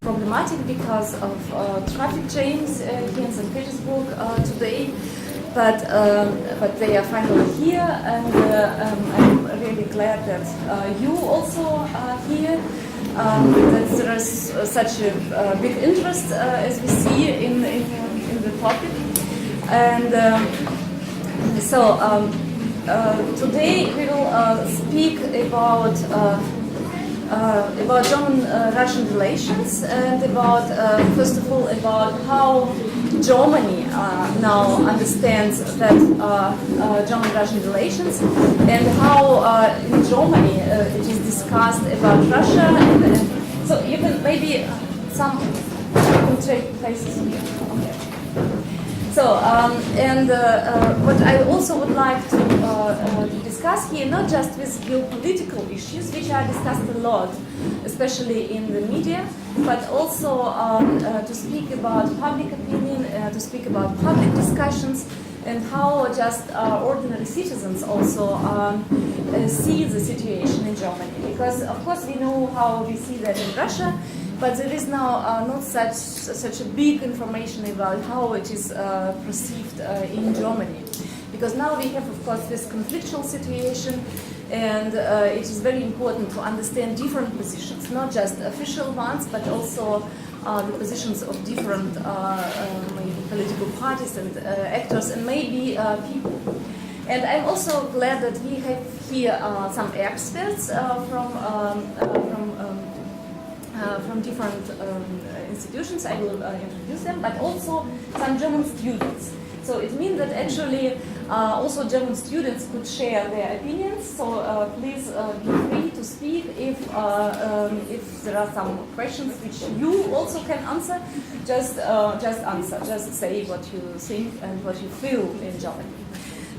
problematic because of traffic jams here in St. Petersburg today, but they are finally here, and I'm really glad that you also are here. That there is such a big interest as we see in the topic, and today we will speak about German-Russian relations, and about, first of all, about how Germany now understands that German-Russian relations, and how in Germany it is discussed about Russia. And so you can maybe you can take places here. Okay. So, what I also would like to discuss here, not just with geopolitical issues, which are discussed a lot, especially in the media, but also to speak about public opinion, to speak about public discussions, and how just ordinary citizens also see the situation in Germany. Because, of course, we know how we see that in Russia, but there is now not such a big information about how it is perceived in Germany. Because now we have, of course, this conflictual situation, and it is very important to understand different positions, not just official ones, but also the positions of different maybe political parties and actors, and maybe people. And I'm also glad that we have here some experts from different institutions. I will introduce them, but also some German students. So it means that actually also German students could share their opinions. So please be free to speak if there are some questions which you also can answer. Just answer. Just say what you think and what you feel in Germany.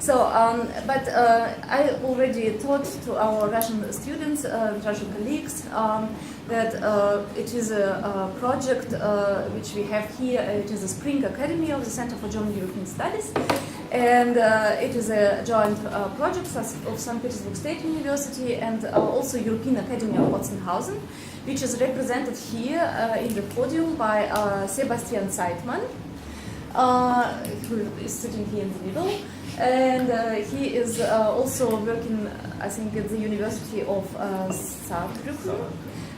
So, I already talked to our Russian students, Russian colleagues, that it is a project which we have here. It is a Spring Academy of the Center for German European Studies, and it is a joint project of St. Petersburg State University and also European Academy of Otzenhausen, which is represented here in the podium by Sebastian Zeitman, who is sitting here in the middle. And he is also working, I think, at the University of Saarbrücken,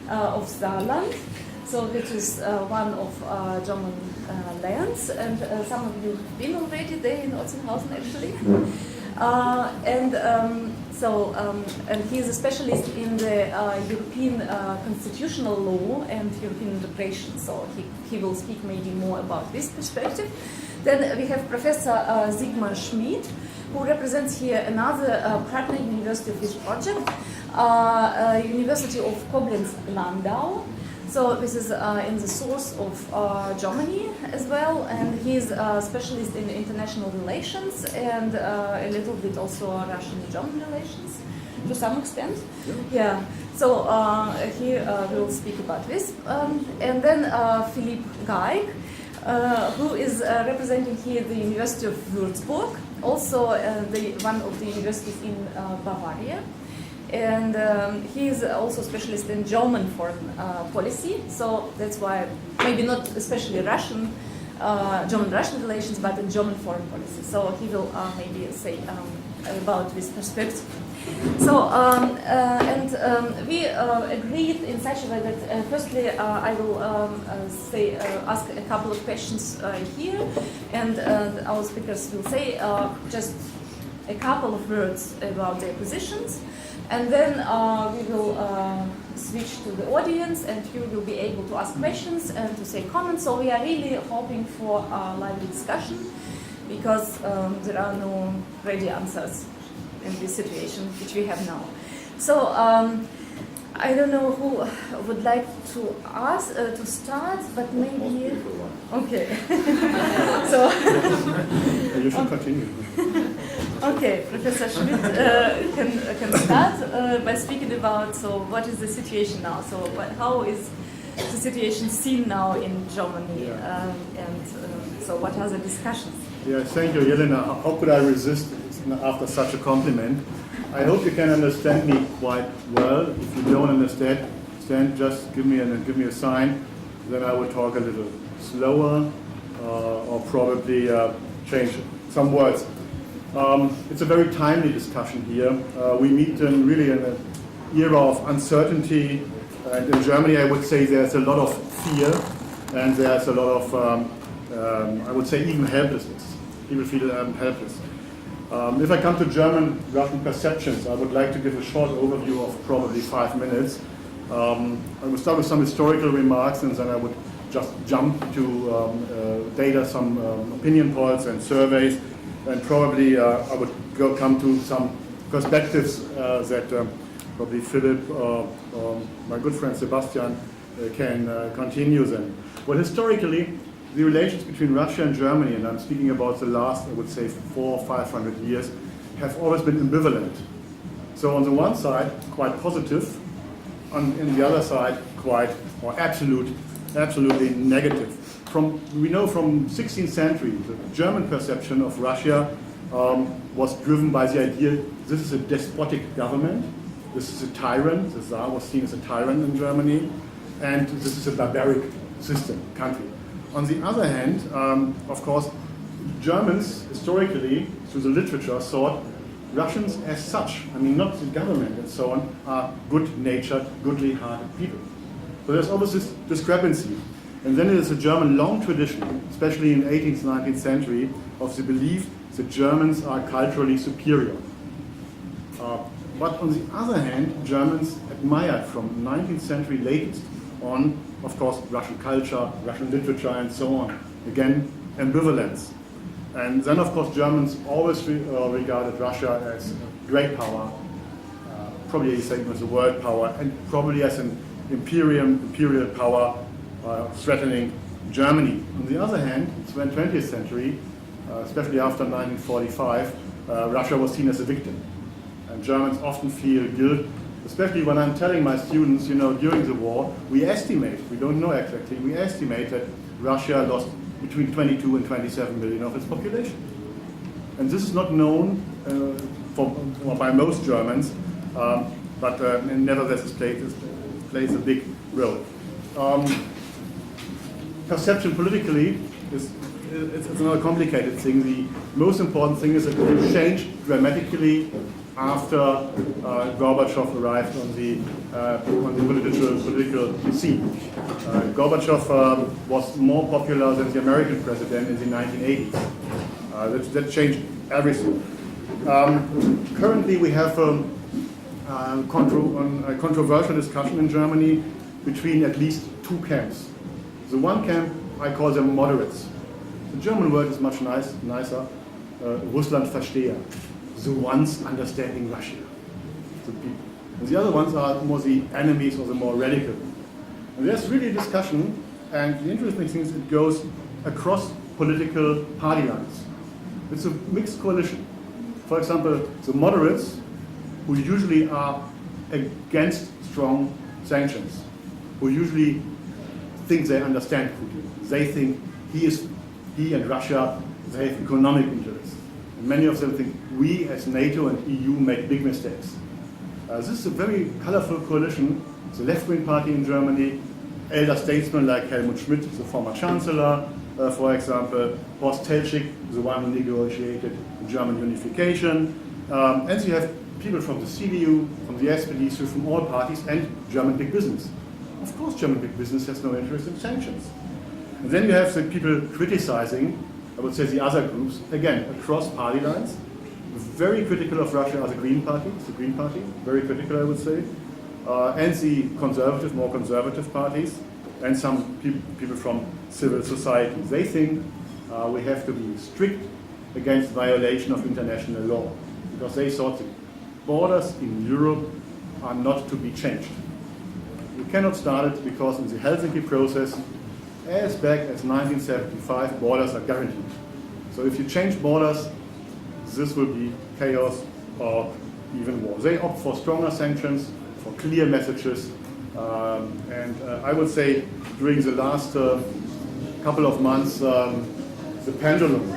of Saarland, so which is one of German lands, and some of you have been already there in Otzenhausen, actually. And he is a specialist in the European constitutional law and European integration, so he will speak maybe more about this perspective. Then we have Professor Sigmar Schmid, who represents here another partner university of this project, University of Koblenz-Landau. So this is in the source of Germany as well, and he is a specialist in international relations and a little bit also Russian-German relations to some extent. Yeah. So he will speak about this, and then Philipp Geig, who is representing here the University of Würzburg, also one of the universities in Bavaria. And he is also a specialist in German foreign policy, so that's why maybe not especially German-Russian relations, but in German foreign policy. So he will maybe say about this perspective. So, we agreed in such a way that firstly I will ask a couple of questions here, and our speakers will say just a couple of words about their positions, and then we will switch to the audience, and you will be able to ask questions and to say comments. So we are really hoping for a lively discussion, because there are no ready answers in this situation which we have now. So I don't know who would like to ask to start, but maybe okay. So you should continue. Okay, Professor Schmid can start by speaking about what is the situation now. So how is the situation seen now in Germany, so what are the discussions? Yeah, thank you, Jelena. How could I resist after such a compliment? I hope you can understand me quite well. If you don't understand, just give me a sign. then I will talk a little slower or probably change some words. It's a very timely discussion here. We meet really in an era of uncertainty, and in Germany I would say there's a lot of fear and there's a lot of, I would say, even helplessness. People feel helpless. If I come to German-Russian perceptions, I would like to give a short overview of probably 5 minutes. I will start with some historical remarks, and then I would just jump to data, some opinion polls and surveys, and probably I would come to some perspectives that probably Philip or my good friend Sebastian can continue then. Well, historically, the relations between Russia and Germany, and I'm speaking about the last, I would say, 400 or 500 years, have always been ambivalent. So on the one side, quite positive, on the other side, quite or absolutely negative. We know from 16th century, the German perception of Russia was driven by the idea this is a despotic government, this is a tyrant, the Tsar was seen as a tyrant in Germany, and this is a barbaric system, country. On the other hand, of course, Germans historically, through the literature, thought Russians as such, I mean not the government and so on, are good-natured, goodly-hearted people. So there's always this discrepancy. And then there is a German long tradition, especially in the 18th, 19th century, of the belief that Germans are culturally superior. But on the other hand, Germans admired from 19th century latest on, of course, Russian culture, Russian literature, and so on. Again, ambivalence. And then, of course, Germans always regarded Russia as a great power, probably same as a world power, and probably as an imperial power threatening Germany. On the other hand, in the 20th century, especially after 1945, Russia was seen as a victim. And Germans often feel guilt, especially when I'm telling my students, during the war, we don't know exactly, we estimate that Russia lost between 22 and 27 million of its population. And this is not known by most Germans, but nevertheless it plays a big role. Perception politically it's another complicated thing. The most important thing is that it changed dramatically after Gorbachev arrived on the political scene. Gorbachev was more popular than the American president in the 1980s. That changed everything. Currently, we have a controversial discussion in Germany between at least two camps. The one camp, I call them moderates. The German word is much nicer, Russlandversteher, the ones understanding Russia, the people. And the other ones are more the enemies or the more radical. And there's really a discussion, and the interesting thing is it goes across political party lines. It's a mixed coalition. For example, the moderates, who usually are against strong sanctions, who usually think they understand Putin. They think he and Russia, they have economic interests. And many of them think we as NATO and EU make big mistakes. This is a very colorful coalition. The left-wing party in Germany, elder statesmen like Helmut Schmidt, the former chancellor, for example, Horst Teltschik, the one who negotiated German unification. And you have people from the CDU, from the SPD, so from all parties, and German big business. Of course, German big business has no interest in sanctions. And then you have the people criticizing, I would say the other groups, again, across party lines. Very critical of Russia are the Green Party, very critical, I would say. And the more conservative parties, and some people from civil society. They think we have to be strict against violation of international law, because they thought the borders in Europe are not to be changed. We cannot start it because in the Helsinki process, as back as 1975, borders are guaranteed. So if you change borders, this will be chaos or even war. They opt for stronger sanctions, for clear messages, and I would say during the last couple of months, the pendulum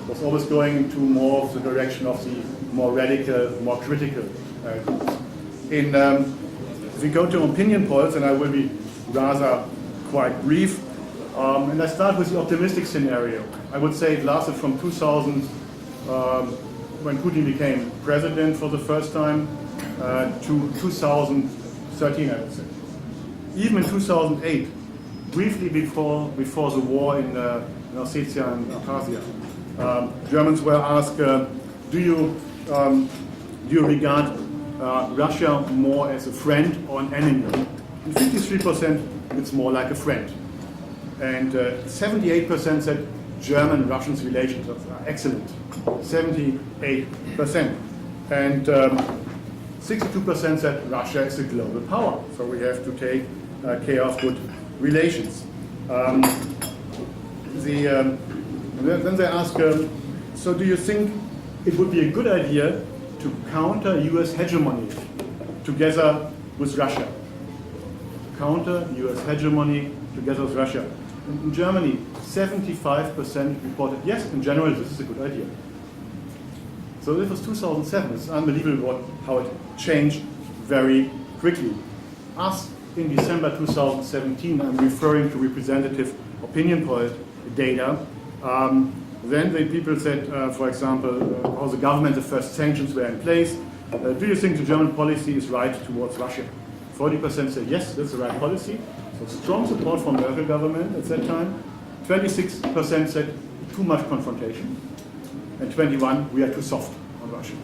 was always going into more of the direction of the more radical, more critical groups. If we go to opinion polls, and I will be rather quite brief. And I start with the optimistic scenario. I would say it lasted from 2000, when Putin became president for the first time, to 2013, I would say. Even in 2008, briefly before the war in Ossetia and Abkhazia, Germans were asked, do you regard Russia more as a friend or an enemy? And 53% it's more like a friend. And 78% said German-Russian relations are excellent. 78%. And 62% said Russia is a global power, so we have to take care of good relations. Then they ask, so do you think it would be a good idea to counter US hegemony together with Russia? Counter US hegemony together with Russia. In Germany, 75% reported, yes, in general, this is a good idea. So this was 2007. It's unbelievable how it changed very quickly. Us in December 2017, I'm referring to representative opinion poll data. Then the people said, for example, how the government, the first sanctions were in place. Do you think the German policy is right towards Russia? 40% said yes, that's the right policy. So strong support from the Merkel government at that time. 26% said too much confrontation. And 21%, we are too soft on Russia.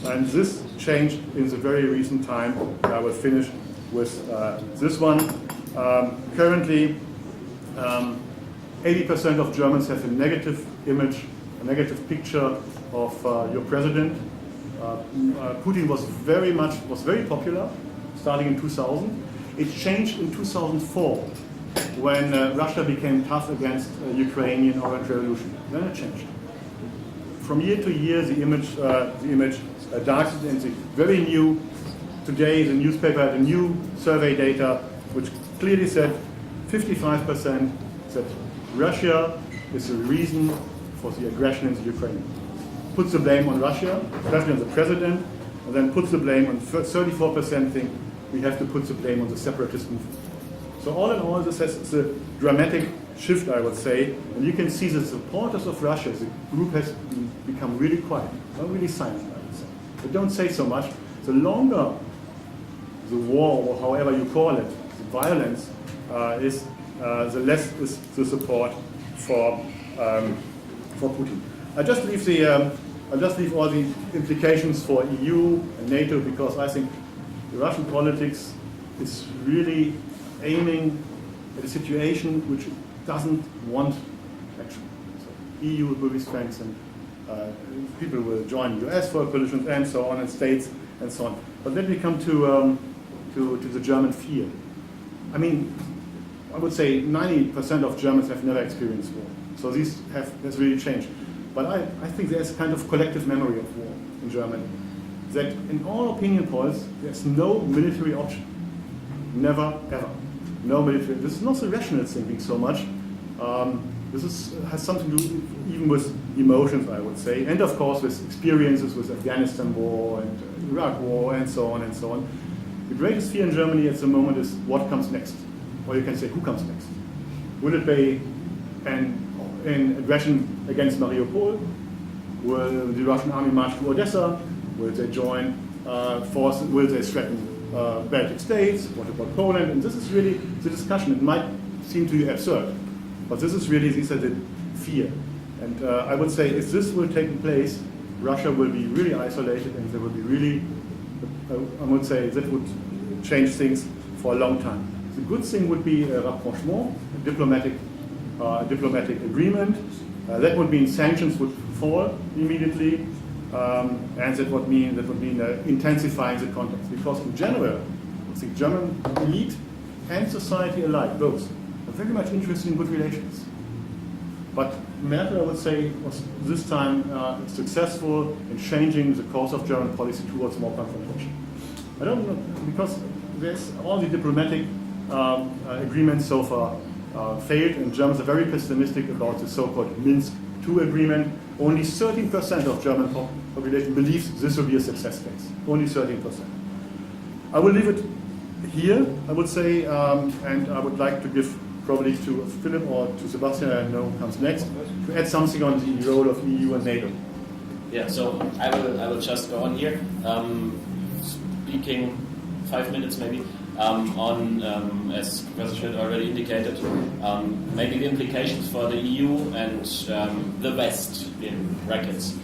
And this changed in the very recent time. I will finish with this one. Currently, 80% of Germans have a negative image, a negative picture of your president. Putin was very popular, starting in 2000. It changed in 2004 when Russia became tough against Ukrainian Orange Revolution. Then it changed. From year to year, the image darkened, and the very new. Today, the newspaper had a new survey data which clearly said 55% said Russia is the reason for the aggression in the Ukraine. Puts the blame on Russia, especially on the president, and then puts the blame on 34% think we have to put the blame on the separatist movement. So all in all, this has a dramatic shift, I would say, and you can see the supporters of Russia, the group has become really quiet, not really silent, I would say. They don't say so much. The longer the war, or however you call it, the violence is, the less is the support for Putin. I just leave all the implications for EU and NATO because I think the Russian politics is really aiming at a situation which doesn't want action. So EU will be strengthened, people will join US for coalitions and so on, and states and so on. But let me come to the German fear. I mean, I would say 90% of Germans have never experienced war. So this has really changed. But I think there's a kind of collective memory of war in Germany. That in all opinion polls, there's no military option. Never, ever. No military. This is not the rational thinking so much. This has something to do even with emotions, I would say. And of course with experiences with Afghanistan war and Iraq war and so on and so on. The greatest fear in Germany at the moment is what comes next. Or you can say, who comes next? Will it be an aggression against Mariupol? Will the Russian army march to Odessa? Will they join forces? Will they threaten Baltic states? What about Poland? And this is really the discussion. It might seem to you absurd, but this is really, these are the fear. And I would say if this will take place, Russia will be really isolated and there will be really, I would say that would change things for a long time. The good thing would be a rapprochement, a diplomatic agreement. That would mean sanctions would fall immediately, and that would mean intensifying the contacts. Because in general, I think German elite and society alike, both, are very much interested in good relations. But Merkel, I would say, was this time successful in changing the course of German policy towards more confrontation. I don't know, because there's all the diplomatic agreements so far failed, and Germans are very pessimistic about the so-called Minsk II agreement. Only 13% of German population believes this will be a success case. Only 13%. I will leave it here, I would say, and I would like to give probably to Philip or to Sebastian, I know comes next, to add something on the role of EU and NATO. Yeah, so I will just go on here, speaking 5 minutes maybe, on, as Professor Schmidt already indicated, maybe the implications for the EU and the West in brackets.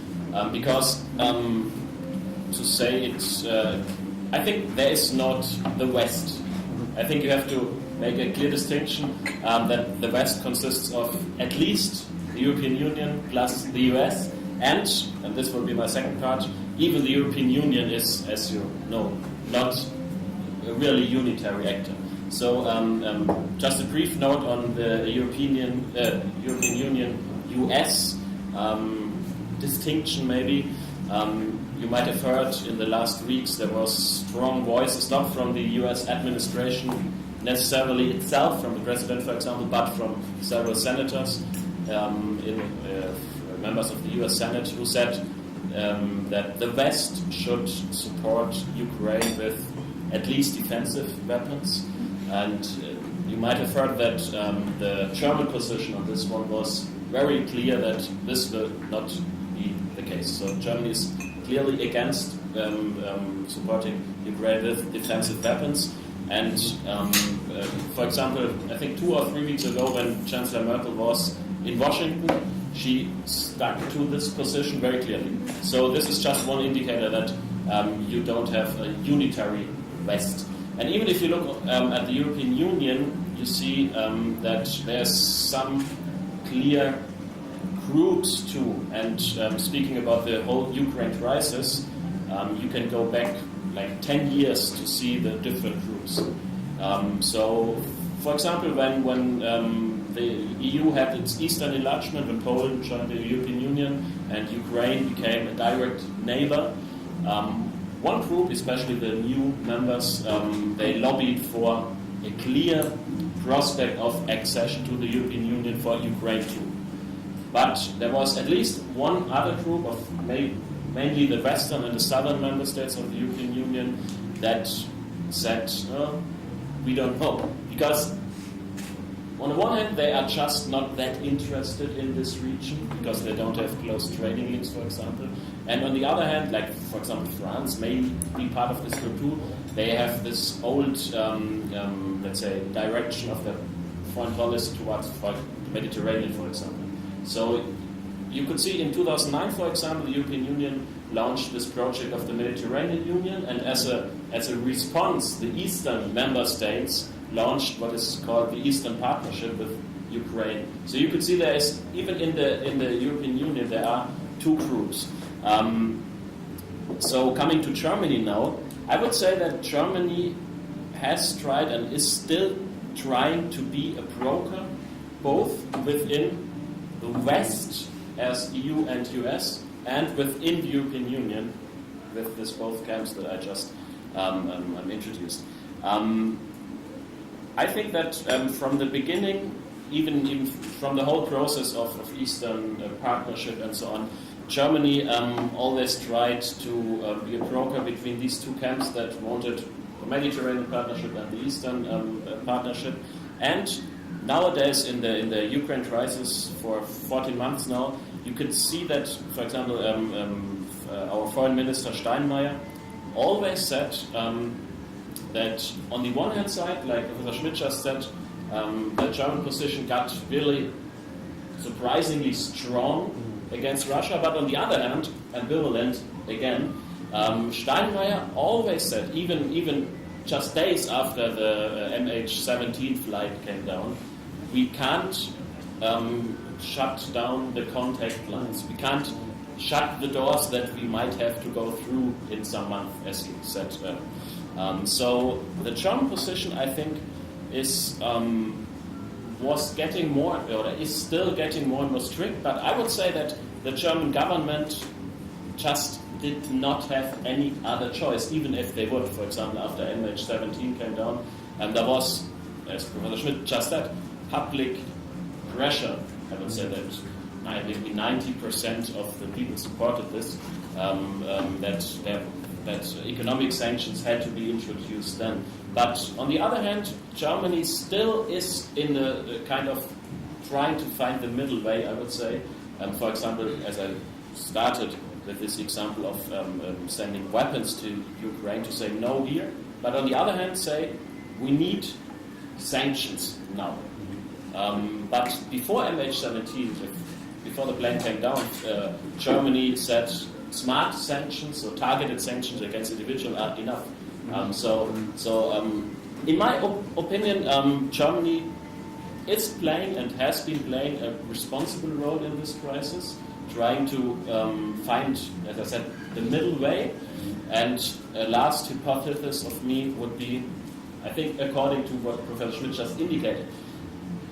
Because to say it's, I think there is not the West. I think you have to make a clear distinction that the West consists of at least the European Union plus the US, and this will be my second part, even the European Union is, as you know, not a really unitary actor. So just a brief note on the European Union-US distinction maybe. You might have heard in the last weeks there was strong voices, not from the US administration necessarily itself, from the president for example, but from several senators, members of the US Senate, who said that the West should support Ukraine with at least defensive weapons. And you might have heard that the German position on this one was very clear that this will not be the case. So Germany is clearly against supporting Ukraine with defensive weapons. And for example, I think 2 or 3 weeks ago when Chancellor Merkel was in Washington, she stuck to this position very clearly. So this is just one indicator that you don't have a unitary West. And even if you look at the European Union, you see that there's some clear groups too. And speaking about the whole Ukraine crisis, you can go back like 10 years to see the different groups. So, for example, when the EU had its eastern enlargement, when Poland joined the European Union and Ukraine became a direct neighbor, one group, especially the new members, they lobbied for a clear prospect of accession to the European Union for Ukraine too. But there was at least one other group of mainly the western and the southern member states of the European Union that said, we don't know. Because on the one hand, they are just not that interested in this region because they don't have close trading links, for example. And on the other hand, like, for example, France may be part of this group too. They have this old, let's say, direction of the foreign policy towards the Mediterranean, for example. So you could see in 2009, for example, the European Union launched this project of the Mediterranean Union, and as a response, the eastern member states launched what is called the Eastern Partnership with Ukraine. So you could see there is, even in the European Union, there are two groups. So coming to Germany now, I would say that Germany has tried and is still trying to be a broker, both within the West as EU and US, and within the European Union with these both camps that I just introduced. I think that from the beginning, even from the whole process of Eastern Partnership and so on, Germany always tried to be a broker between these two camps that wanted the Mediterranean Partnership and the Eastern Partnership. And nowadays, in the Ukraine crisis for 14 months now, you could see that, for example, our Foreign Minister Steinmeier always said that on the one hand side, like Professor Schmidt just said, the German position got really surprisingly strong against Russia, but on the other hand, ambivalent again. Steinmeier always said, even just days after the MH17 flight came down, we can't shut down the contact lines. We can't shut the doors that we might have to go through in some month, as he said. So the German position, I think, was getting more, or is still getting more and more strict. But I would say that the German government just did not have any other choice, even if they would. For example, after MH17 came down, and there was, as Professor Schmidt just said, public pressure. I would say that maybe 90% of the people supported this, that there that economic sanctions had to be introduced then. But on the other hand, Germany still is in a kind of trying to find the middle way, I would say. For example, as I started with this example of sending weapons to Ukraine, to say no here, but on the other hand say we need sanctions now. But before MH17, before the plane came down, Germany said smart sanctions or targeted sanctions against individuals are enough. In my opinion, Germany is playing and has been playing a responsible role in this crisis, trying to find, as I said, the middle way. And a last hypothesis of me would be, I think, according to what Professor Schmidt just indicated,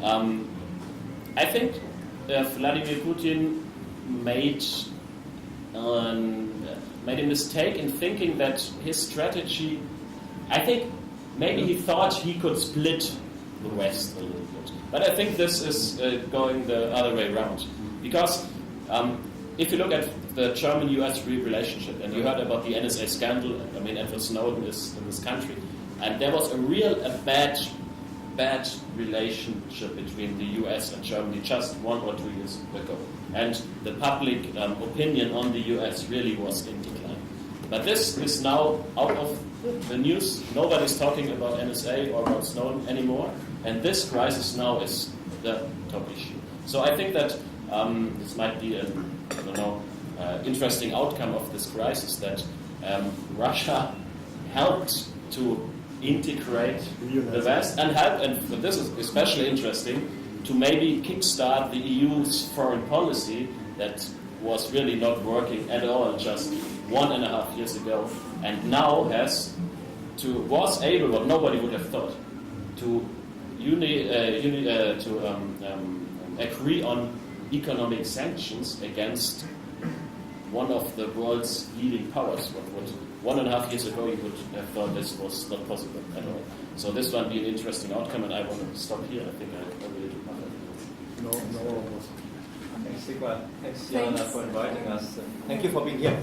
I think Vladimir Putin made a mistake in thinking that his strategy, I think maybe he thought he could split the West a little bit. But I think this is going the other way around. Because if you look at the German-US relationship, and you heard about the NSA scandal, I mean, Edward Snowden is in this country, and there was a bad relationship between the US and Germany just 1 or 2 years ago. And the public opinion on the US really was in decline. But this is now out of the news. Nobody's talking about NSA or about Snowden anymore. And this crisis now is the top issue. So I think that this might be an interesting outcome of this crisis, that Russia helped to integrate the West and help, and this is especially interesting, to maybe kickstart the EU's foreign policy that was really not working at all just 1.5 years ago, and now was able, what nobody would have thought, to agree on economic sanctions against one of the world's leading powers. What 1.5 years ago you would have thought this was not possible at all. So this might be an interesting outcome, and I want to stop here. I think I really took my time. No. Thanks, Sigmar. Thanks, Jana, for inviting us. Thank you for being here.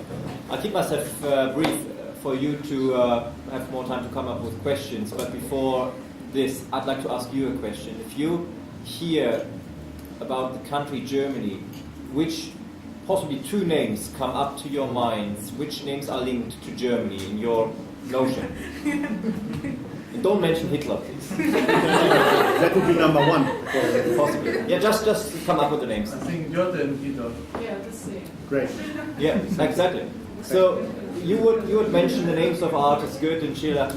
I'll keep myself brief for you to have more time to come up with questions. But before this, I'd like to ask you a question. If you hear about the country Germany, which possibly 2 names come up to your minds? Which names are linked to Germany in your notion? And don't mention Hitler, please. That would be number 1. Possibly. Yeah, just come up with the names. I think Goethe and Hitler. Yeah, the same. Great. Yeah, exactly. So you would mention the names of artists Goethe and Schiller.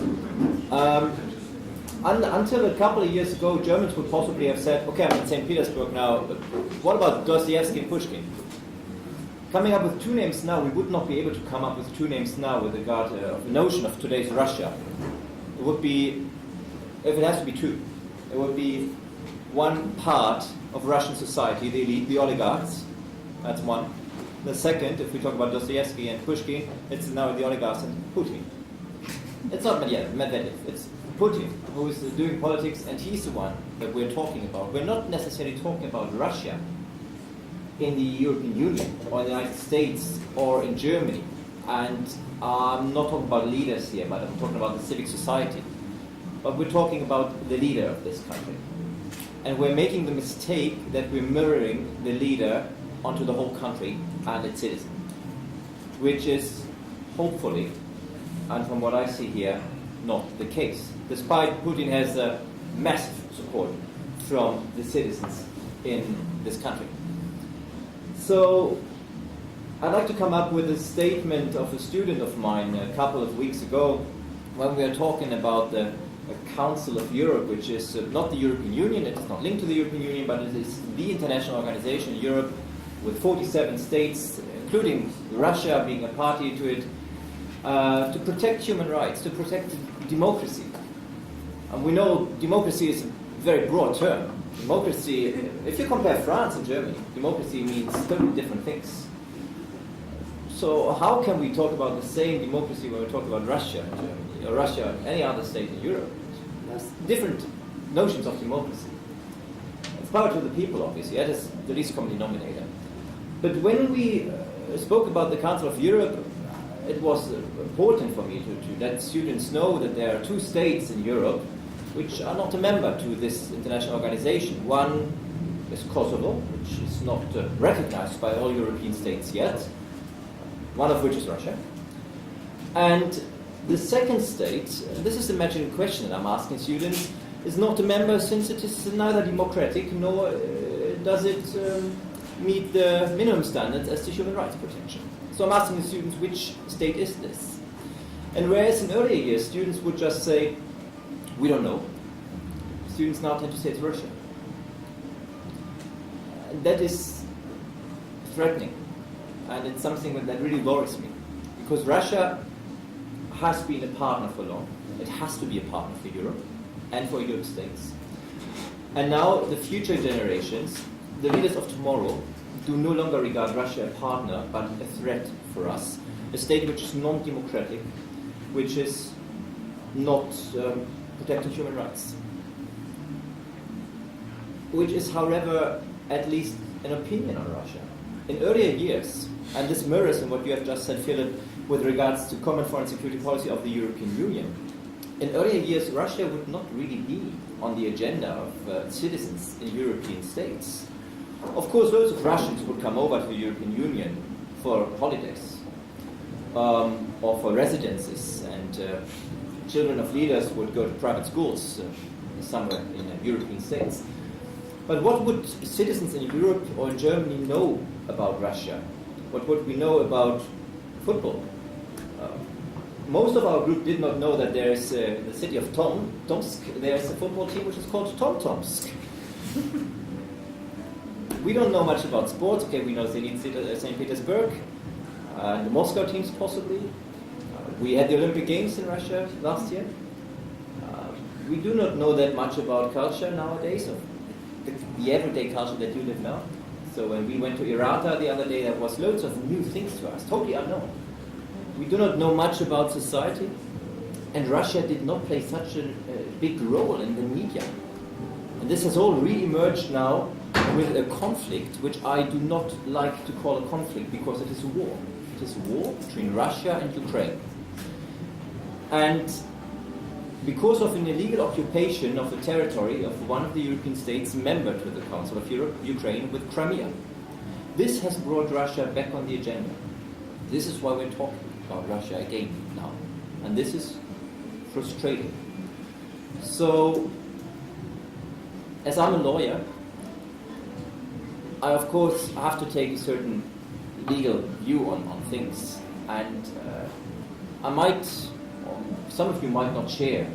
Until a couple of years ago, Germans would possibly have said, okay, I'm in St. Petersburg now, but what about Dostoevsky and Pushkin? Coming up with 2 names now, we would not be able to come up with 2 names now with regard to the notion of today's Russia. It would be, if it has to be 2, it would be one part of Russian society, the elite, the oligarchs. That's one. The second, if we talk about Dostoevsky and Pushkin, it's now the oligarchs and Putin. It's not Medvedev, it's Putin, who is doing politics, and he's the one that we're talking about. We're not necessarily talking about Russia in the European Union, or in the United States, or in Germany. And I'm not talking about leaders here, but I'm talking about the civic society. But we're talking about the leader of this country. And we're making the mistake that we're mirroring the leader onto the whole country and its citizens, which is hopefully, and from what I see here, not the case. Despite Putin has a massive support from the citizens in this country. So I'd like to come up with a statement of a student of mine a couple of weeks ago when we were talking about the Council of Europe, which is not the European Union, it is not linked to the European Union, but it is the international organization in Europe with 47 states, including Russia being a party to it, to protect human rights, to protect democracy. And we know democracy is a very broad term. Democracy, if you compare France and Germany, democracy means totally different things. So how can we talk about the same democracy when we talk about Russia and Germany, or Russia and any other state in Europe? There's different notions of democracy. It's power to the people, obviously. That is the least common denominator. But when we spoke about the Council of Europe, it was important for me to let students know that there are two states in Europe which are not a member to this international organization. One is Kosovo, which is not recognized by all European states yet, one of which is Russia. And the second state, this is the magic question that I'm asking students, is not a member since it is neither democratic nor does it meet the minimum standards as to human rights protection. So I'm asking the students, which state is this? And whereas in earlier years students would just say, we don't know, students now tend to say it's Russia. That is threatening, and it's something that really worries me, because Russia has been a partner for long. It has to be a partner for Europe and for Europe states. And now the future generations, the leaders of tomorrow, do no longer regard Russia a partner, but a threat for us. A state which is non-democratic, which is not protecting human rights. Which is, however, at least an opinion on Russia. In earlier years, and this mirrors in what you have just said, Philip, with regards to common foreign security policy of the European Union, in earlier years, Russia would not really be on the agenda of citizens in European states. Of course, loads of Russians would come over to the European Union for holidays or for residences, and children of leaders would go to private schools somewhere in European states. But what would citizens in Europe or in Germany know about Russia? What would we know about football? Most of our group did not know that there is the city of Tomsk. There is a football team which is called Tomsk. We don't know much about sports. Okay, we know St. Petersburg, and the Moscow teams possibly. We had the Olympic Games in Russia last year. We do not know that much about culture nowadays, of the everyday culture that you live now. So when we went to Irata the other day, there was loads of new things to us, totally unknown. We do not know much about society, and Russia did not play such a big role in the media. And this has all re-emerged now with a conflict, which I do not like to call a conflict, because it is a war. It is a war between Russia and Ukraine. And because of an illegal occupation of the territory of one of the European states member to the Council of Europe, Ukraine, with Crimea. This has brought Russia back on the agenda. This is why we're talking about Russia again now. And this is frustrating. So, as I'm a lawyer, I of course have to take a certain legal view on things. And I might, some of you might not share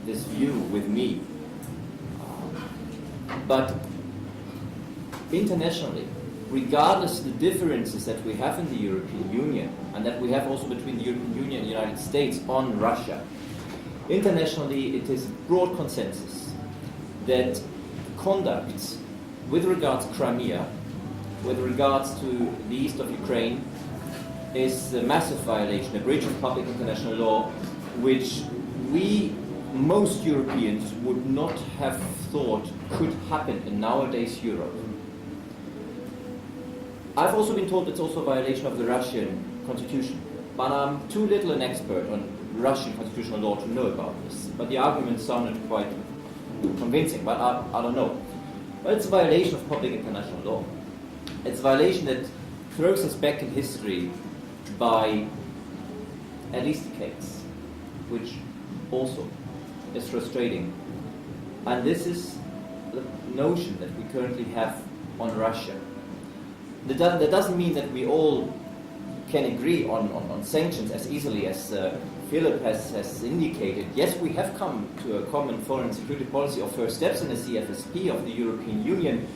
this view with me, but internationally, regardless of the differences that we have in the European Union, and that we have also between the European Union and the United States on Russia, internationally it is broad consensus that conduct with regards to Crimea, with regards to the east of Ukraine, is a massive violation, a breach of public international law, which most Europeans would not have thought could happen in nowadays Europe. I've also been told it's also a violation of the Russian constitution, but I'm too little an expert on Russian constitutional law to know about this. But the argument sounded quite convincing, but I don't know. But it's a violation of public international law. It's a violation that throws us back in history by at least decades, which also is frustrating. And this is the notion that we currently have on Russia. That doesn't mean that we all can agree on sanctions as easily as Philip has indicated. Yes, we have come to a common foreign security policy or first steps in the CFSP of the European Union.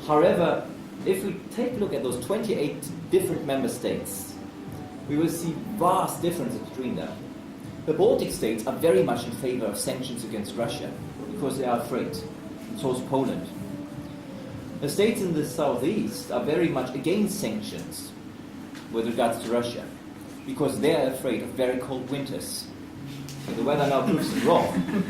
However, if we take a look at those 28 different member states, we will see vast differences between them. The Baltic states are very much in favor of sanctions against Russia because they are afraid. So is Poland. The states in the southeast are very much against sanctions with regards to Russia because they are afraid of very cold winters. So the weather now proves it wrong,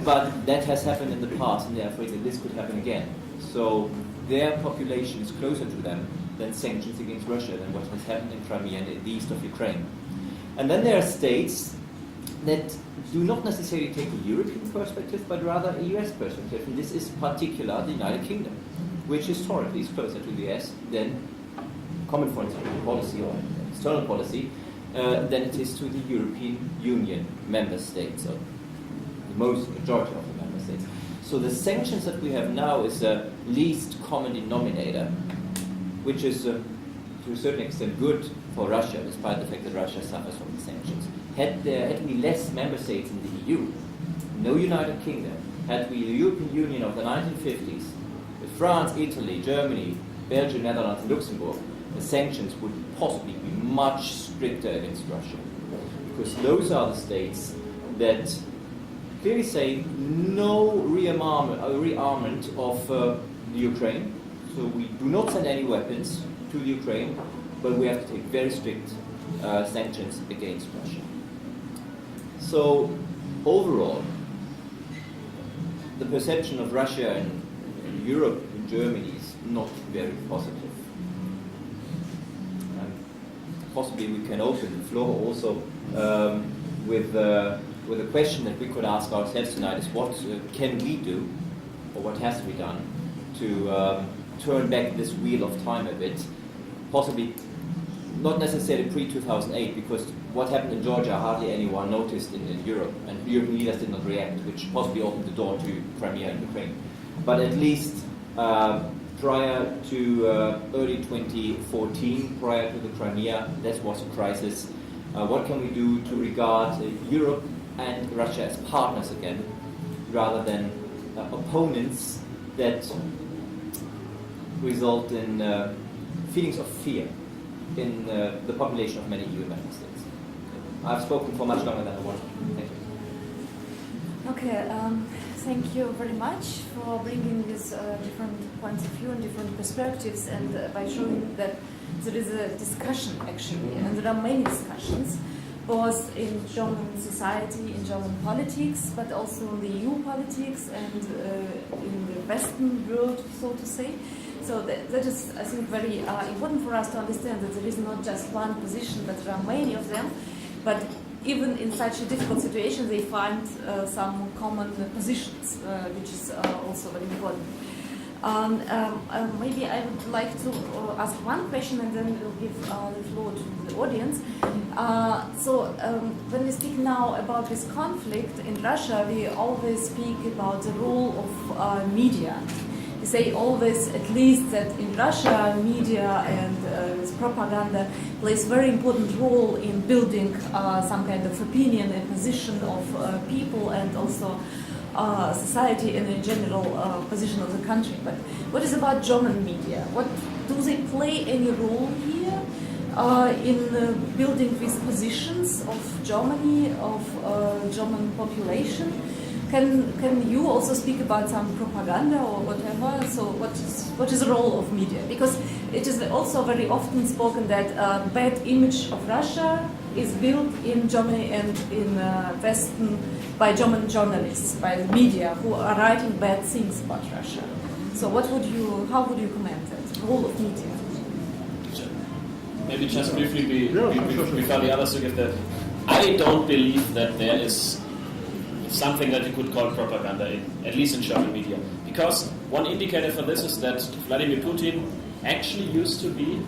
but that has happened in the past and they are afraid that this could happen again. So their population is closer to them than sanctions against Russia, than what has happened in Crimea and in the east of Ukraine. And then there are states that do not necessarily take a European perspective, but rather a US perspective. And this is particular the United Kingdom, which historically is closer to the US than common foreign policy or external policy than it is to the European Union member states, or the majority of the member states. So the sanctions that we have now is a least common denominator, which is to a certain extent good for Russia, despite the fact that Russia suffers from the sanctions. Had we less member states in the EU, no United Kingdom, had we the European Union of the 1950s, with France, Italy, Germany, Belgium, Netherlands, and Luxembourg, the sanctions would possibly be much stricter against Russia. Because those are the states that clearly say no rearmament of the Ukraine. So we do not send any weapons to the Ukraine, but we have to take very strict sanctions against Russia. So overall, the perception of Russia in Europe, in Germany, is not very positive. Possibly we can open the floor also with a question that we could ask ourselves tonight: is what can we do, or what has to be done to turn back this wheel of time a bit? Possibly not necessarily pre-2008, because what happened in Georgia hardly anyone noticed in Europe, and European leaders did not react, which possibly opened the door to Crimea and Ukraine. But at least prior to early 2014, prior to the Crimea, that was a crisis. What can we do to regard Europe and Russia as partners again, rather than opponents that result in feelings of fear in the population of many EU member states? I've spoken for much longer than I wanted. Thank you. Okay, thank you very much for bringing these different points of view and different perspectives, and by showing that there is a discussion actually, and there are many discussions, both in German society, in German politics, but also in the EU politics and in the Western world, so to say. So that is, I think, very important for us to understand that there is not just one position, but there are many of them. But even in such a difficult situation, they find some common positions, which is also very important. Maybe I would like to ask one question, and then we'll give the floor to the audience. When we speak now about this conflict in Russia, we always speak about the role of media. We say always, at least, that in Russia, media and propaganda plays a very important role in building some kind of opinion and position of people, and also society and in general position of the country. But what is about German media? What do they play any role here in building these positions of Germany, of German population? Can you also speak about some propaganda or whatever? So what is the role of media? Because it is also very often spoken that bad image of Russia is built in Germany and in Western by German journalists, by the media who are writing bad things about Russia. So how would you comment that role of media? Maybe just briefly before the others to give that. I don't believe that there is something that you could call propaganda, at least in German media. Because one indicator for this is that Vladimir Putin actually used to be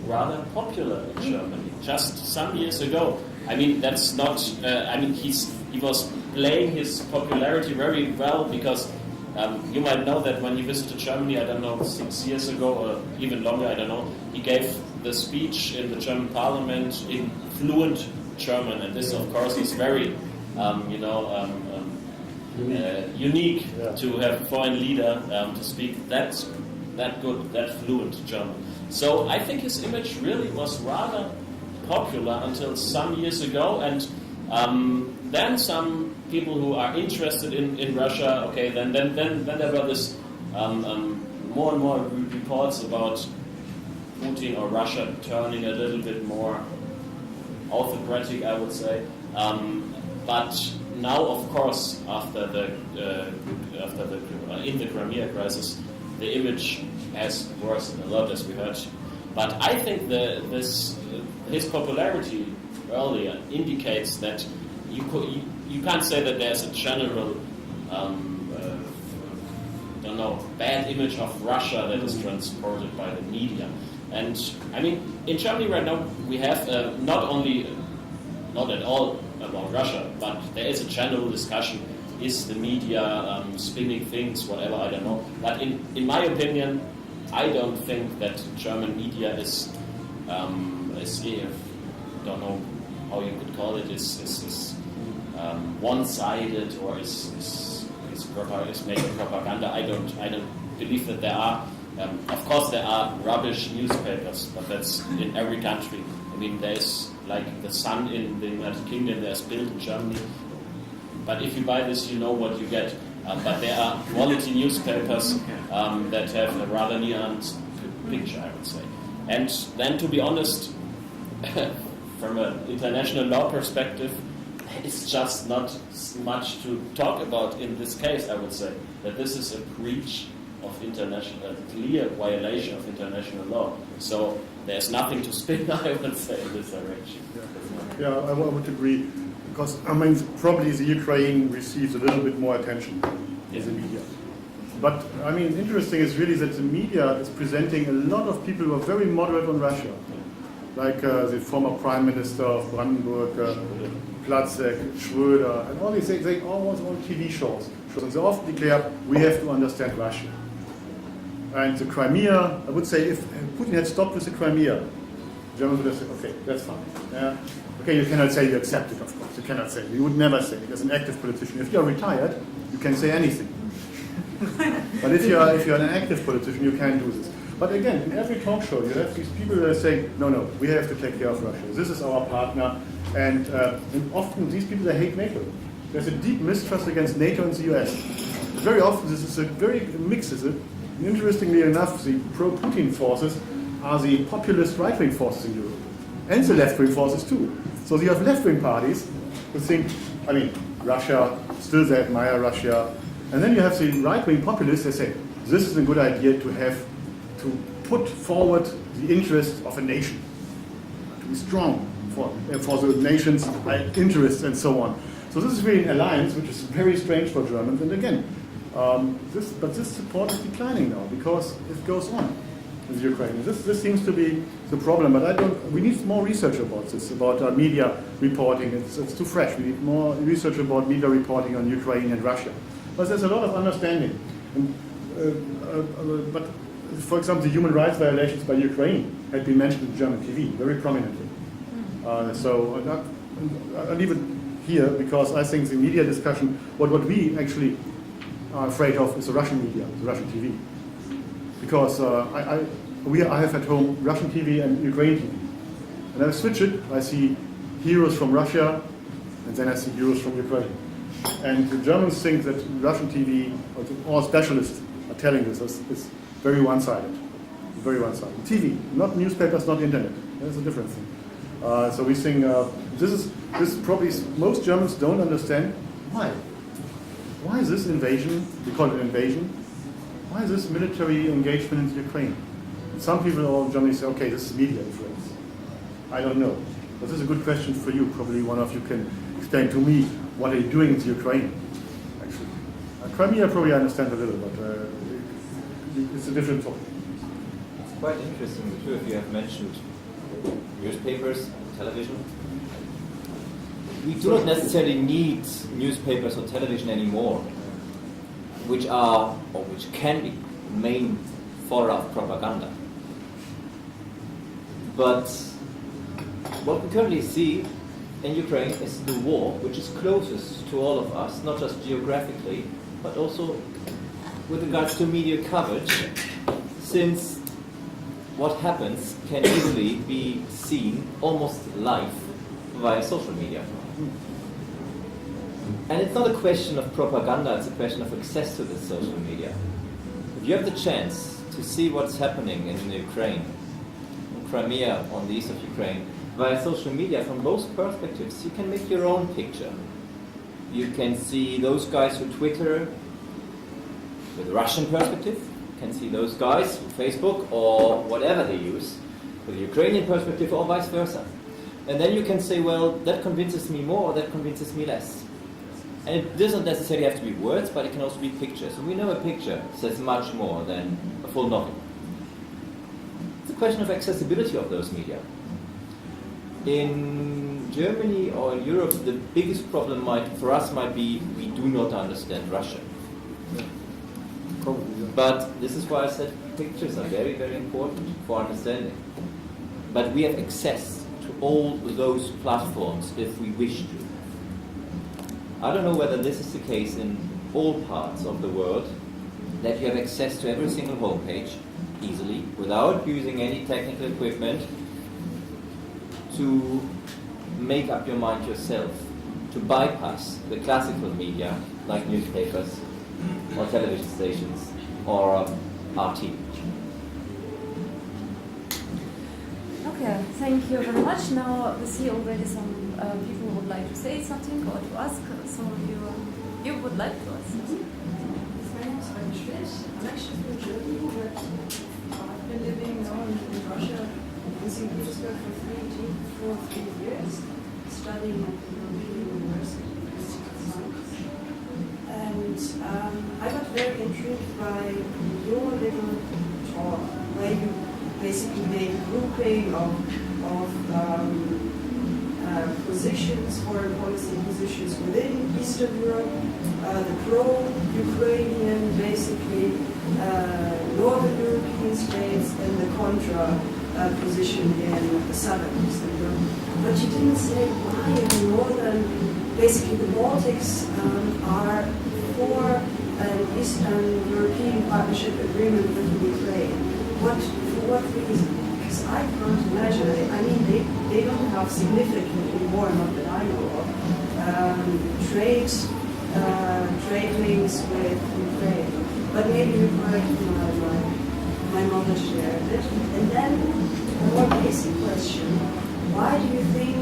rather popular in Germany, just some years ago. I mean, that's not, he was playing his popularity very well, because you might know that when he visited Germany, I don't know, 6 years ago or even longer, I don't know, he gave the speech in the German parliament in fluent German, and this, of course, is very unique to have a foreign leader to speak that good, that fluent German. So I think his image really was rather popular until some years ago, and then some people who are interested in Russia, okay, then there were this more and more reports about Putin or Russia turning a little bit more autocratic, I would say. But now, of course, after in the Crimea crisis, the image has worsened a lot, as we heard. But I think his popularity earlier indicates that you can't say that there's a general bad image of Russia that is transported by the media. And I mean, in Germany right now we have not at all about Russia, but there is a general discussion: is the media spinning things, whatever, I don't know. But in my opinion, I don't think that German media is don't know how you could call it, is one-sided or is making propaganda. I don't believe that there are. Of course, there are rubbish newspapers, but that's in every country. I mean, there's like the Sun in the United Kingdom, there's Bild in Germany. But if you buy this, you know what you get. But there are quality newspapers that have a rather nuanced picture, I would say. And then, to be honest, from an international law perspective, it's just not much to talk about in this case, I would say. That this is a breach of international, a clear violation of international law. So there's nothing to spin, I would say, in this direction. Yeah, I would agree. Because, I mean, probably the Ukraine receives a little bit more attention in the media. But, I mean, interesting is really that the media is presenting a lot of people who are very moderate on Russia. Like the former Prime Minister of Brandenburg, Platzek, Schröder, and all these things, they almost on TV shows. And they often declare, we have to understand Russia. And the Crimea, I would say, if Putin had stopped with the Crimea, Germans would have said, okay, that's fine. Yeah. Okay, you cannot say you accept it, of course. You cannot say. You would never say it as an active politician. If you're retired, you can say anything. But if you're an active politician, you can't do this. But again, in every talk show, you have these people that are saying, no, we have to take care of Russia. This is our partner. And often these people, they hate NATO. There's a deep mistrust against NATO and the US. Very often, this is a very mix, is it? And interestingly enough, the pro-Putin forces are the populist right-wing forces in Europe. And the left-wing forces too. So you have left-wing parties who think, I mean, Russia, still they admire Russia. And then you have the right-wing populists that say, this is a good idea to put forward the interests of a nation, to be strong for the nation's interests and so on. So this is really an alliance which is very strange for Germans. And again, this support is declining now because it goes on with Ukraine. This seems to be the problem, but we need more research about this, about media reporting. It's too fresh. We need more research about media reporting on Ukraine and Russia. But there's a lot of understanding. But for example, the human rights violations by Ukraine had been mentioned in German TV very prominently. So I'll leave it here because I think the media discussion, what we actually are afraid of is the Russian media, the Russian TV. Because I have at home Russian TV and Ukrainian TV. And I switch it, I see heroes from Russia, and then I see heroes from Ukraine. And the Germans think that Russian TV, or specialists are telling this, is very one-sided. Very one-sided. TV, not newspapers, not internet. That's a different thing. So we think this is probably most Germans don't understand why. Why is this invasion? We call it an invasion. Why is this military engagement in Ukraine? And some people in Germany say, okay, this is media influence. I don't know. But this is a good question for you. Probably one of you can explain to me what are you doing in Ukraine, actually. Crimea probably I understand a little, but it's a different topic. It's quite interesting, the two of you have mentioned newspapers, television. We do not necessarily need newspapers or television anymore, which are, or which can be, main fodder of propaganda. But what we currently see in Ukraine is the war, which is closest to all of us, not just geographically, but also with regards to media coverage, since what happens can easily be seen almost live via social media. And it's not a question of propaganda, it's a question of access to this social media. If you have the chance to see what's happening in Ukraine, in Crimea, on the east of Ukraine, via social media from both perspectives, you can make your own picture. You can see those guys who Twitter with a Russian perspective, you can see those guys who Facebook or whatever they use with a Ukrainian perspective or vice versa. And then you can say, well, that convinces me more, or that convinces me less. And it doesn't necessarily have to be words, but it can also be pictures. And we know a picture says much more than a full novel. It's a question of accessibility of those media. In Germany or in Europe, the biggest problem for us might be we do not understand Russian. Probably, yeah. But this is why I said pictures are very, very important for understanding. But we have access to all those platforms if we wish to. I don't know whether this is the case in all parts of the world, that you have access to every single homepage easily, without using any technical equipment, to make up your mind yourself, to bypass the classical media, like newspapers, or television stations, or RT. Okay, thank you very much. Now we see already some people who would like to say something or to ask. So you would like to ask something? My name is Heidi Schmidt. I'm actually from Germany, but I've been living now in Russia in St. Petersburg for 3 years, studying at the European University of Science. And I got very intrigued by your little talk, where you basically made a grouping of positions, foreign policy positions within Eastern Europe, the pro-Ukrainian, basically Northern European states, and the contra position in the southern Eastern Europe. But you didn't say why in the northern, basically the Baltics are for an Eastern European partnership agreement with Ukraine. For what reason? Because I can't imagine, I mean, they don't have significantly more, not that I know of, trade links with Ukraine. But maybe you correct my knowledge there a bit. And then a more basic question, why do you think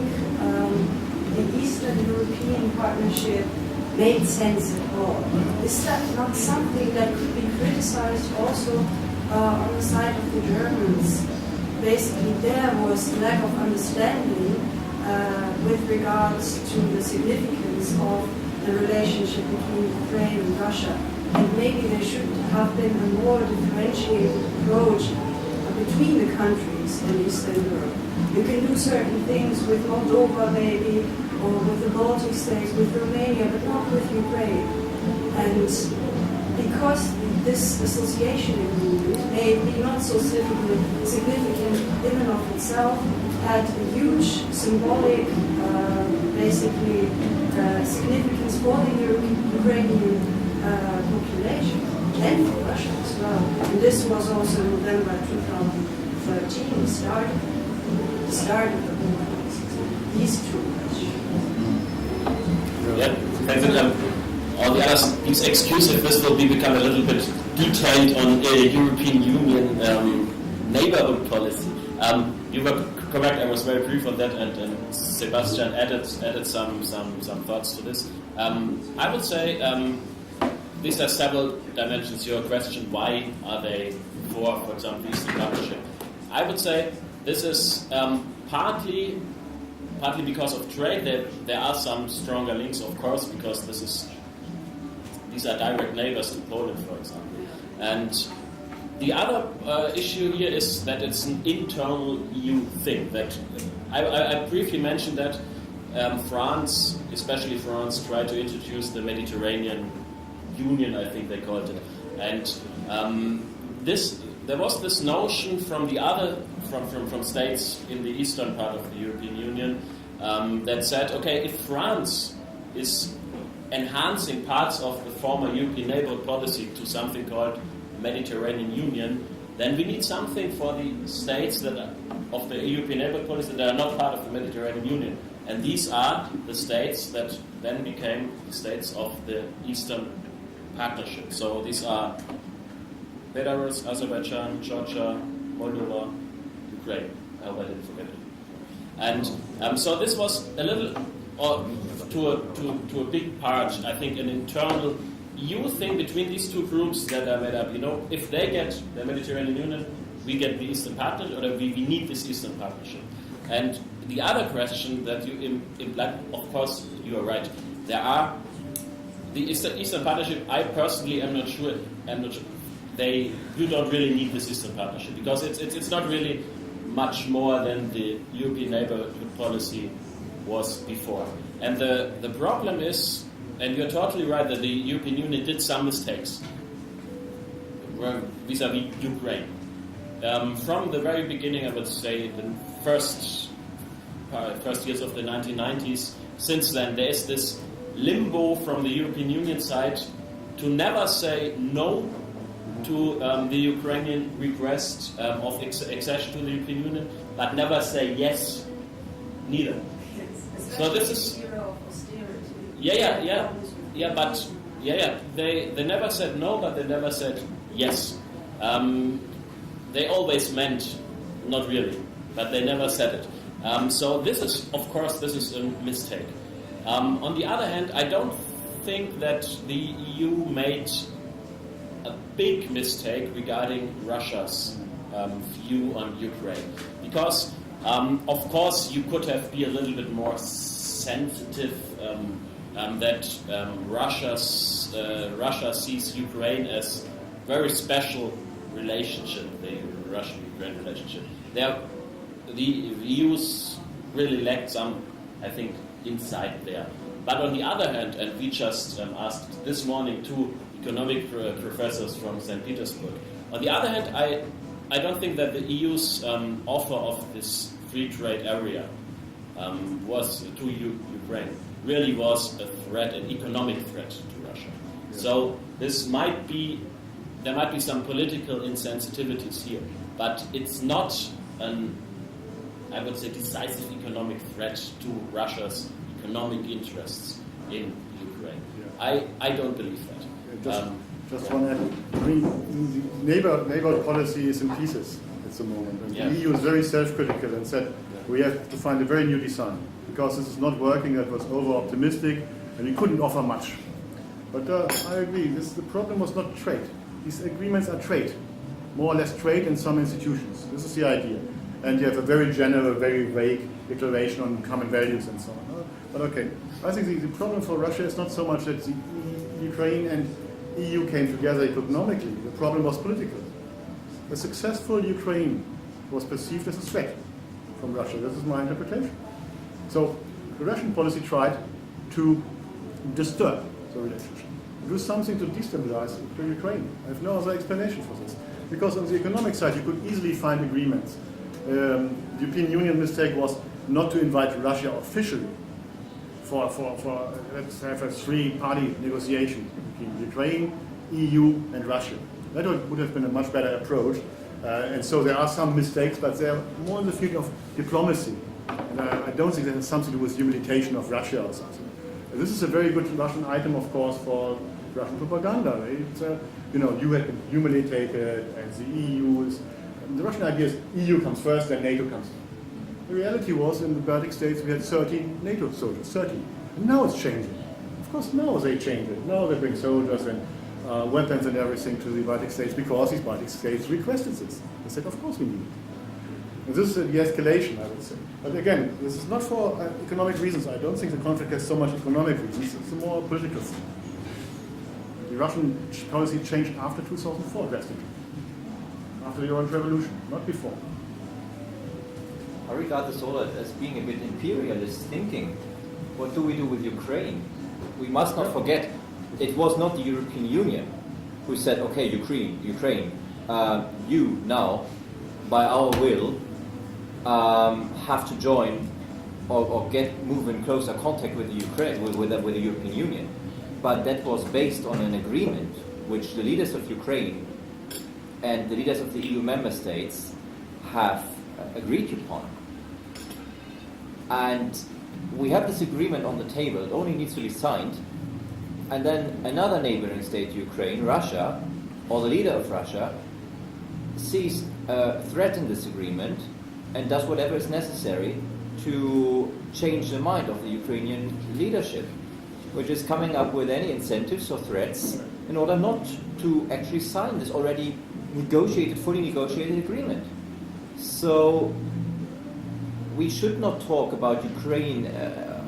the Eastern European partnership made sense at all? Is that not something that could be criticized also on the side of the Germans? Basically, there was lack of understanding with regards to the significance of the relationship between Ukraine and Russia. And maybe there should have been a more differentiated approach between the countries in Eastern Europe. You can do certain things with Moldova maybe, or with the Baltic states, with Romania, but not with Ukraine. And because this association agreement may be not so significant in and of itself, had a huge symbolic, basically, significance for the Ukrainian population and for Russia as well. And this was also November 2013, the start of the whole process. These two questions. Yeah, thanks. All the others, please excuse if this will become a little bit detailed on European Union neighborhood policy. You were correct, I was very brief on that, and Sebastian added some thoughts to this. I would say these are several dimensions. Your question, why are they for example, Eastern Partnership? I would say this is partly because of trade. There are some stronger links, of course, because these are direct neighbors to Poland, for example. And the other issue here is that it's an internal EU thing. That I briefly mentioned that France, especially France, tried to introduce the Mediterranean Union, I think they called it. And there was this notion from states in the eastern part of the European Union that said, okay, if France is enhancing parts of the former European neighborhood policy to something called Mediterranean Union, then we need something for the states that are of the European neighborhood policy that are not part of the Mediterranean Union. And these are the states that then became the states of the Eastern Partnership. So these are Belarus, Azerbaijan, Georgia, Moldova, Ukraine. I hope I didn't forget it. And so this was a little, or to a big part, I think, an internal EU thing between these two groups that are made up. You know, if they get the Mediterranean Union, we get the Eastern Partnership, or we need this Eastern Partnership. And the other question that you implied, of course, you are right. There are the Eastern Partnership. I personally am not sure. You don't really need this Eastern Partnership because it's not really much more than the European neighborhood policy was before. And the problem is, and you're totally right, that the European Union did some mistakes vis-à-vis Ukraine. From the very beginning, I would say, the first years of the 1990s, since then, there is this limbo from the European Union side to never say no to the Ukrainian request of accession to the European Union, but never say yes neither. So this is They never said no, but they never said yes. They always meant not really, but they never said it. So this is, of course, this is a mistake. On the other hand, I don't think that the EU made a big mistake regarding Russia's view on Ukraine, because of course you could have been a little bit more sensitive that Russia sees Ukraine as very special relationship, the Russian-Ukraine relationship. The EU's really lacked some, I think, insight there. But on the other hand, and we just asked this morning two economic professors from St. Petersburg, on the other hand, I don't think that the EU's offer of this free trade area was to Ukraine really was a threat, an economic threat to Russia. Yeah. So there might be some political insensitivities here, but it's not an, I would say, decisive economic threat to Russia's economic interests in Ukraine. Yeah. I don't believe that. Just one add. I mean, the neighborhood policy is in pieces at the moment. And the EU is very self-critical and said we have to find a very new design because this is not working. That was over-optimistic and we couldn't offer much. But I agree. The problem was not trade. These agreements are trade, more or less trade in some institutions. This is the idea. And you have a very general, very vague declaration on common values and so on. But okay, I think the problem for Russia is not so much that the Ukraine and EU came together economically. The problem was political. A successful Ukraine was perceived as a threat from Russia. This is my interpretation. So the Russian policy tried to disturb the relationship, do something to destabilize the Ukraine. I have no other explanation for this. Because on the economic side, you could easily find agreements. The European Union mistake was not to invite Russia officially for let's have a three-party negotiation between Ukraine, EU, and Russia. That would have been a much better approach. And so there are some mistakes, but they're more in the field of diplomacy. And I don't think that has something to do with humiliation of Russia or something. This is a very good Russian item, of course, for Russian propaganda. It's, you have been humiliated, and the EU is. The Russian idea is EU comes first, then NATO comes. The reality was in the Baltic states we had 13 NATO soldiers, 30. And now it's changing. Of course, now they change it. Now they bring soldiers and weapons and everything to the Baltic states because these Baltic states requested this. They said, of course we need it. And this is the escalation, I would say. But again, this is not for economic reasons. I don't think the conflict has so much economic reasons. It's a more political thing. The Russian policy changed after 2004 drastically. After the Orange Revolution, not before. I regard this all as being a bit imperialist thinking. What do we do with Ukraine? We must not forget, it was not the European Union who said, okay, Ukraine, you now, by our will, have to join or move in closer contact with the Ukraine, with the European Union. But that was based on an agreement which the leaders of Ukraine and the leaders of the EU member states have agreed upon. And we have this agreement on the table. It only needs to be signed. And then another neighboring state, Ukraine, Russia, or the leader of Russia, sees a threat in this agreement and does whatever is necessary to change the mind of the Ukrainian leadership, which is coming up with any incentives or threats in order not to actually sign this already fully negotiated agreement. So we should not talk about Ukraine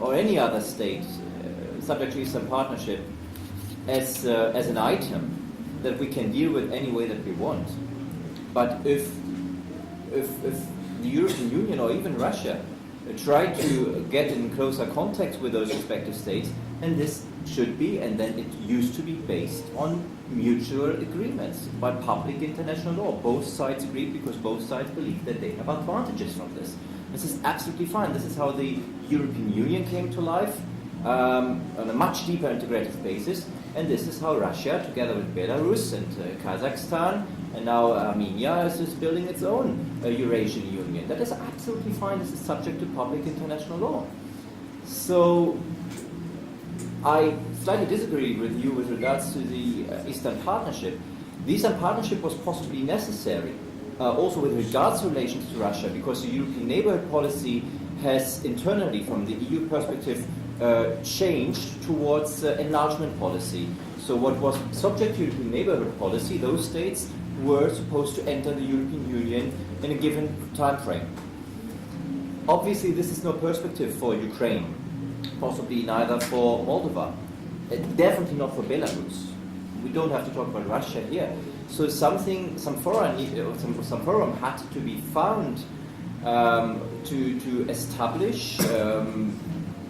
or any other state subject to Eastern Partnership as an item that we can deal with any way that we want. But if the European Union or even Russia try to get in closer contact with those respective states, and this should be, and then it used to be based on mutual agreements by public international law. Both sides agree because both sides believe that they have advantages from this. This is absolutely fine. This is how the European Union came to life on a much deeper integrated basis, and this is how Russia, together with Belarus and Kazakhstan, and now Armenia is building its own Eurasian Union. That is absolutely fine. This is subject to public international law. So I slightly disagree with you with regards to the Eastern Partnership. The Eastern Partnership was possibly necessary also with regards to relations to Russia, because the European neighborhood policy has internally, from the EU perspective, changed towards enlargement policy. So what was subject to European neighborhood policy, those states were supposed to enter the European Union in a given time frame. Obviously, this is no perspective for Ukraine, possibly neither for Moldova, definitely not for Belarus. We don't have to talk about Russia here. So some forum had to be found to establish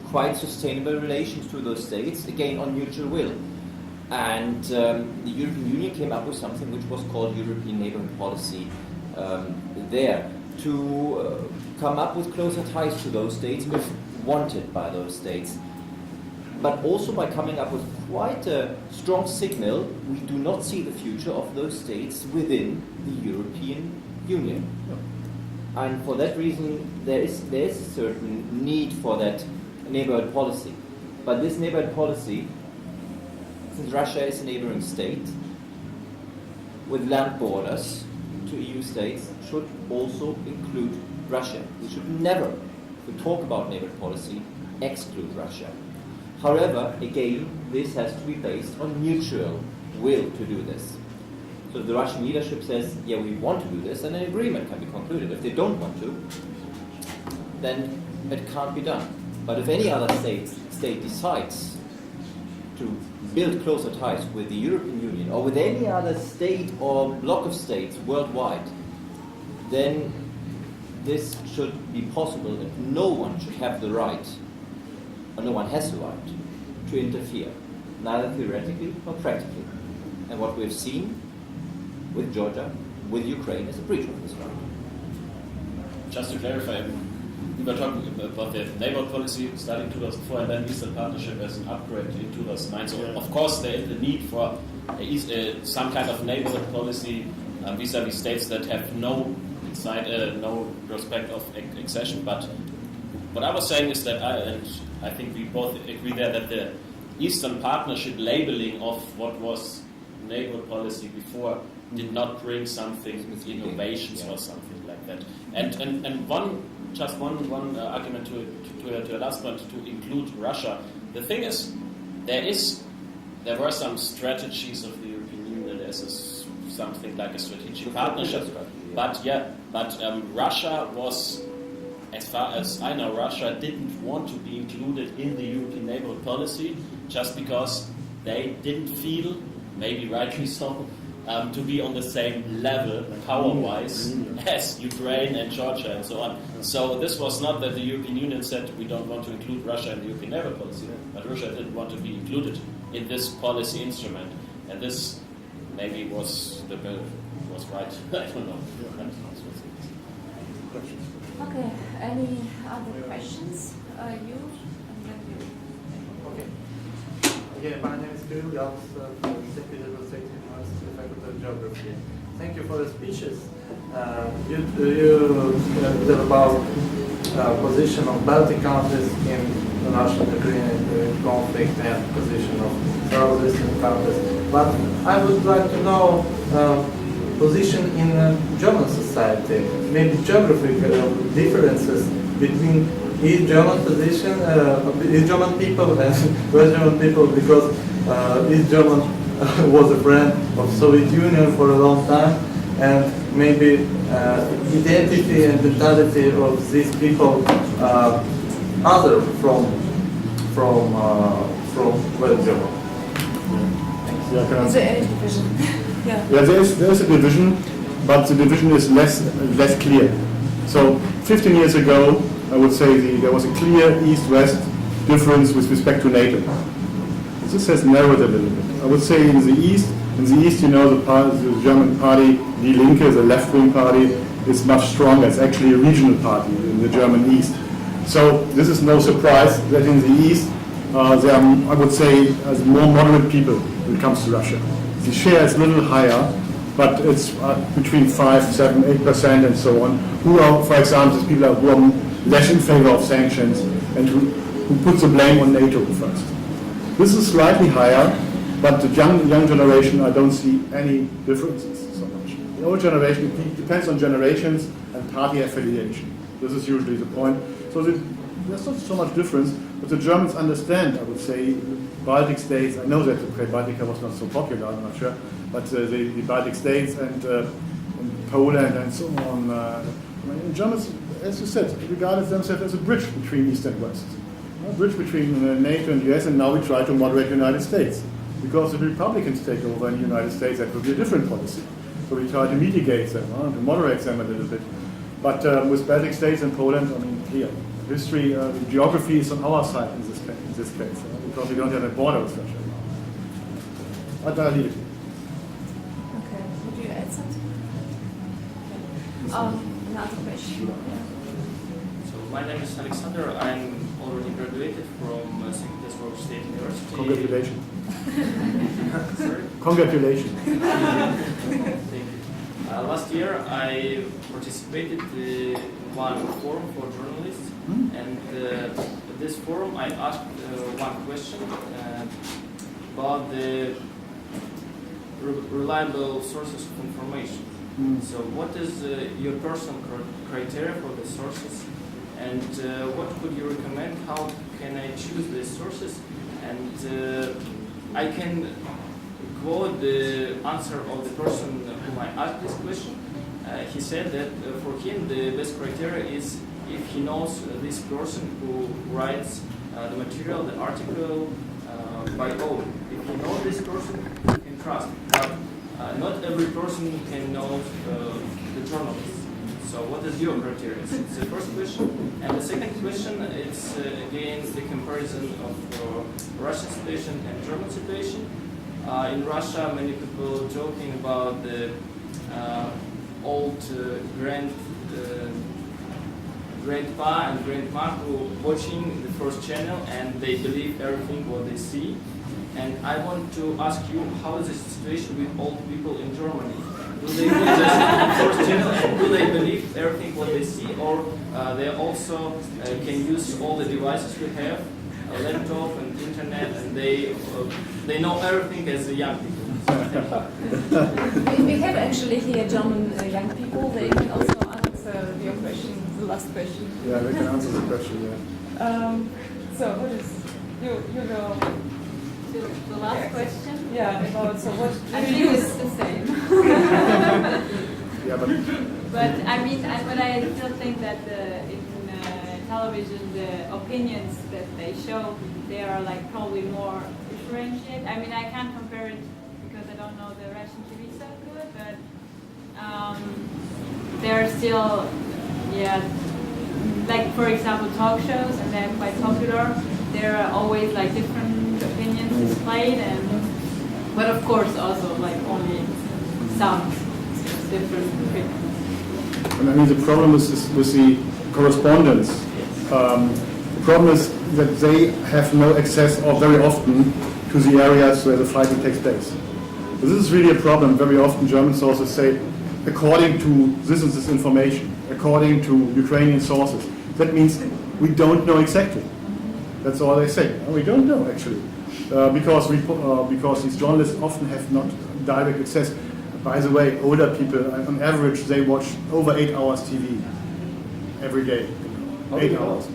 quite sustainable relations to those states, again on mutual will. And the European Union came up with something which was called European Neighbourhood Policy there, to come up with closer ties to those states if wanted by those states. But also by coming up with quite a strong signal, we do not see the future of those states within the European Union. And for that reason, there is a certain need for that neighborhood policy. But this neighborhood policy, since Russia is a neighboring state with land borders to EU states, should also include Russia. We should never, if we talk about neighborhood policy, exclude Russia. However, again, this has to be based on mutual will to do this. So if the Russian leadership says, yeah, we want to do this, then an agreement can be concluded. If they don't want to, then it can't be done. But if any other state decides to build closer ties with the European Union or with any other state or bloc of states worldwide, then this should be possible, and no one should have the right, or no one has the right, to interfere, neither theoretically nor practically. And what we've seen with Georgia, with Ukraine, is a breach of this right. Just to clarify, we were talking about the neighborhood policy starting 2004 and then Eastern Partnership as an upgrade in 2009. So, of course, there is the need for some kind of neighborhood policy vis-à-vis states that have no prospect of accession. But what I was saying is that I think we both agree there that the Eastern Partnership labeling of what was neighborhood policy before did not bring something with innovations or something like that. And one argument to your last point, to include Russia. The thing is, there were some strategies of the European Union. There's something like a strategic partnership. But Russia was, as far as I know, Russia didn't want to be included in the European neighborhood policy just because they didn't feel, maybe rightly so, to be on the same level, power-wise, as Ukraine and Georgia and so on. So this was not that the European Union said we don't want to include Russia in the European neighborhood policy, but Russia didn't want to be included in this policy instrument. And this maybe was right. I don't know. Okay, any other questions? You? And then you. Okay. Yeah, my name is Kirill Gals from St. Petersburg State University, Faculty of Geography. Thank you for the speeches. You talked about position of Baltic countries in the Russian-Ukrainian conflict and position of Southeastern countries. But I would like to know position in German society, maybe geographical differences between East German position, East German people and West German people, because East German was a friend of Soviet Union for a long time, and maybe identity and mentality of these people other from West Germany. Yeah, I can Is answer. there any division? Yeah. Yeah, there is a division, but the division is less clear. So 15 years ago, I would say there was a clear East-West difference with respect to NATO. This has narrowed a little bit. I would say in the East, you know, the German party, Die Linke, the left-wing party, is much stronger. It's actually a regional party in the German East. So this is no surprise that in the East, there are, I would say, more moderate people when it comes to Russia. The share is a little higher, but it's between 5, 7, 8% and so on, who are, for example, people who are less in favor of sanctions and who put the blame on NATO first. This is slightly higher, but the young generation, I don't see any differences so much. The old generation, it depends on generations and party affiliation. This is usually the point. So there's not so much difference, but the Germans understand, I would say, the Baltic states. I know that the Baltica was not so popular, I'm not sure, but the Baltic states and Poland and so on. The Germans, as you said, regarded themselves as a bridge between East and West. A bridge between NATO and US, and now we try to moderate the United States. Because if the Republicans take over in the United States, that would be a different policy. So we try to mitigate them, to moderate them a little bit. But with Baltic states and Poland, I mean, clear. History, the geography is on our side in this case, because we don't have a border with Russia. But I leave it. Okay. Would you add something? Another question. So my name is Alexander. I'm already graduated from St. Petersburg State University. Congratulations. Sorry? Congratulations. Thank you. Last year I participated in one forum for journalists, and at this forum I asked one question about the reliable sources of information. So what is your personal criteria for the sources, and what could you recommend? How can I choose these sources? And I can quote the answer of the person whom I asked this question. He said that for him the best criteria is if he knows this person who writes the material, the article by own. If he knows this person, he can trust. But not every person can know the journalist. So what is your criteria? It's the first question. And the second question is again the comparison of Russian situation and German situation. In Russia, many people joking about the old grandpa and grandma who watching the first channel and they believe everything what they see. And I want to ask you, how is the situation with old people in Germany? Do they watch the first channel and do they believe everything what they see, or they also can use all the devices we have, a laptop and internet, and they know everything as the young people? We have actually here German young people. They can also answer your question, the last question. Yeah, they can answer the question, yeah. So what is you know? The last question? Yeah, about so what I think it's the same. Yeah, But I mean, but I still think that in television, the opinions that they show, they are like probably more differentiated. I mean, I can't compare it because I don't know the Russian TV so good, but they're still, yeah, like for example, talk shows, and they're quite popular. There are always like different opinions displayed, but of course also like only some different opinions. And I mean, the problem is with the correspondence. The problem is that they have no access, or very often, to the areas where the fighting takes place. So this is really a problem. Very often German sources say, according to this and this information, according to Ukrainian sources. That means we don't know exactly. That's all they say. We don't know, actually. Because these journalists often have not direct access. By the way, older people, on average, they watch over 8 hours TV every day. 8 hours.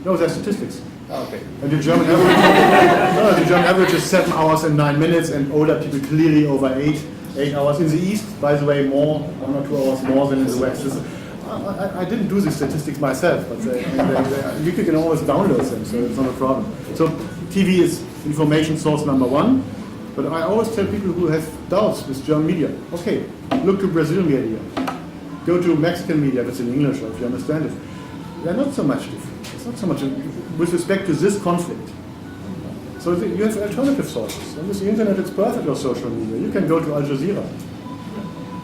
No, they're statistics. Okay. And the German average, the German average is 7 hours and 9 minutes, and older people clearly over 8. 8 hours. In the East, by the way, 1 or 2 hours more than in the West. I didn't do these statistics myself, but you can always download them, so it's not a problem. So TV is information source number 1, but I always tell people who have doubts with German media, okay, look to Brazilian media, go to Mexican media if it's in English, or if you understand it. They're not so much different. It's not so much with respect to this conflict. So you have alternative sources. And with the internet, it's perfect, or social media. You can go to Al Jazeera.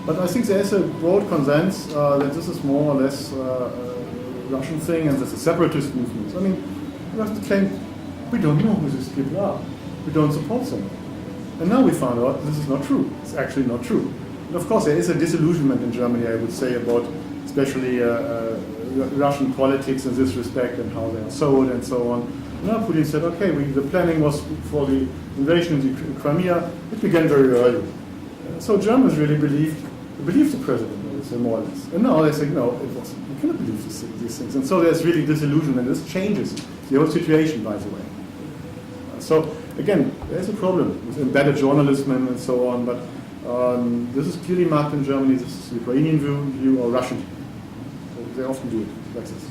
But I think there is a broad consensus that this is more or less a Russian thing, and there's a separatist movement. I mean, you have to claim, we don't know who these people are. We don't support them. And now we found out this is not true. It's actually not true. And of course, there is a disillusionment in Germany, I would say, about especially Russian politics in this respect and how they are sold and so on. Now Putin said, okay, the planning was for the invasion of the Crimea. It began very early. So Germans really believed the president, I would say, more or less. And now they say, no, it wasn't. You cannot believe these things. And so there's really disillusionment. This changes the whole situation, by the way. So again, there's a problem with embedded journalism and so on, but this is clearly marked in Germany. This is the Ukrainian view or Russian view. So they often do it like this.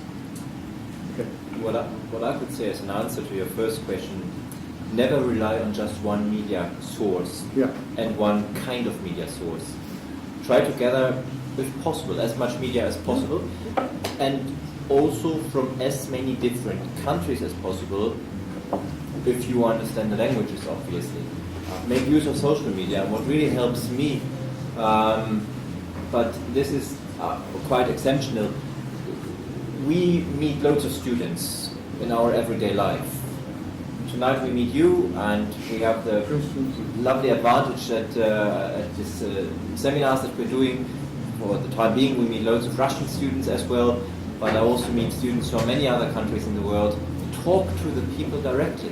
Okay. What I could say as an answer to your first question, never rely on just one media source and one kind of media source. Try to gather, if possible, as much media as possible, and also from as many different countries as possible, if you understand the languages, obviously. Make use of social media. What really helps me, but this is quite exceptional, we meet loads of students in our everyday life. Tonight we meet you, and we have the lovely advantage that at this seminars that we're doing, for the time being, we meet loads of Russian students as well, but I also meet students from many other countries in the world. Talk to the people directly.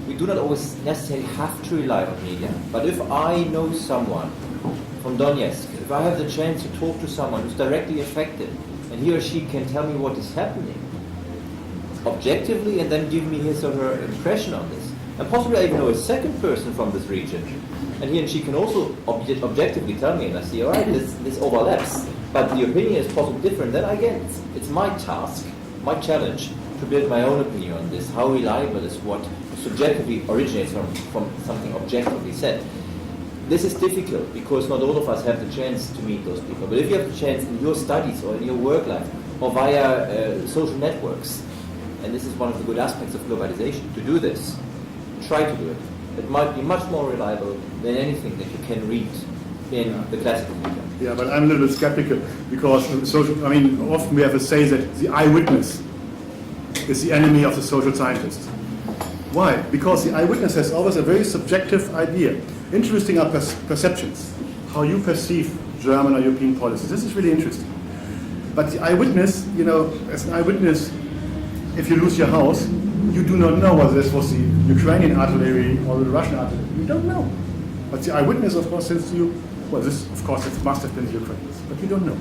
We do not always necessarily have to rely on media, but if I know someone from Donetsk, if I have the chance to talk to someone who's directly affected, and he or she can tell me what is happening objectively, and then give me his or her impression on this, and possibly I even know a second person from this region, and he and she can also objectively tell me, and I see, all right, this overlaps, but the opinion is possibly different, then again, it's my task, my challenge, to build my own opinion on this. How reliable is what subjectively originates from something objectively said? This is difficult because not all of us have the chance to meet those people. But if you have the chance in your studies or in your work life or via social networks, and this is one of the good aspects of globalization, to do this, try to do it. It might be much more reliable than anything that you can read in the classical media. Yeah, but I'm a little bit skeptical because often we have a say that the eyewitness is the enemy of the social scientist. Why? Because the eyewitness has always a very subjective idea. Interesting are perceptions, how you perceive German or European policies. This is really interesting. But the eyewitness, as an eyewitness, if you lose your house, you do not know whether this was the Ukrainian artillery or the Russian artillery. You don't know. But the eyewitness, of course, says to you, well, this, of course, it must have been the Ukrainians. But you don't know.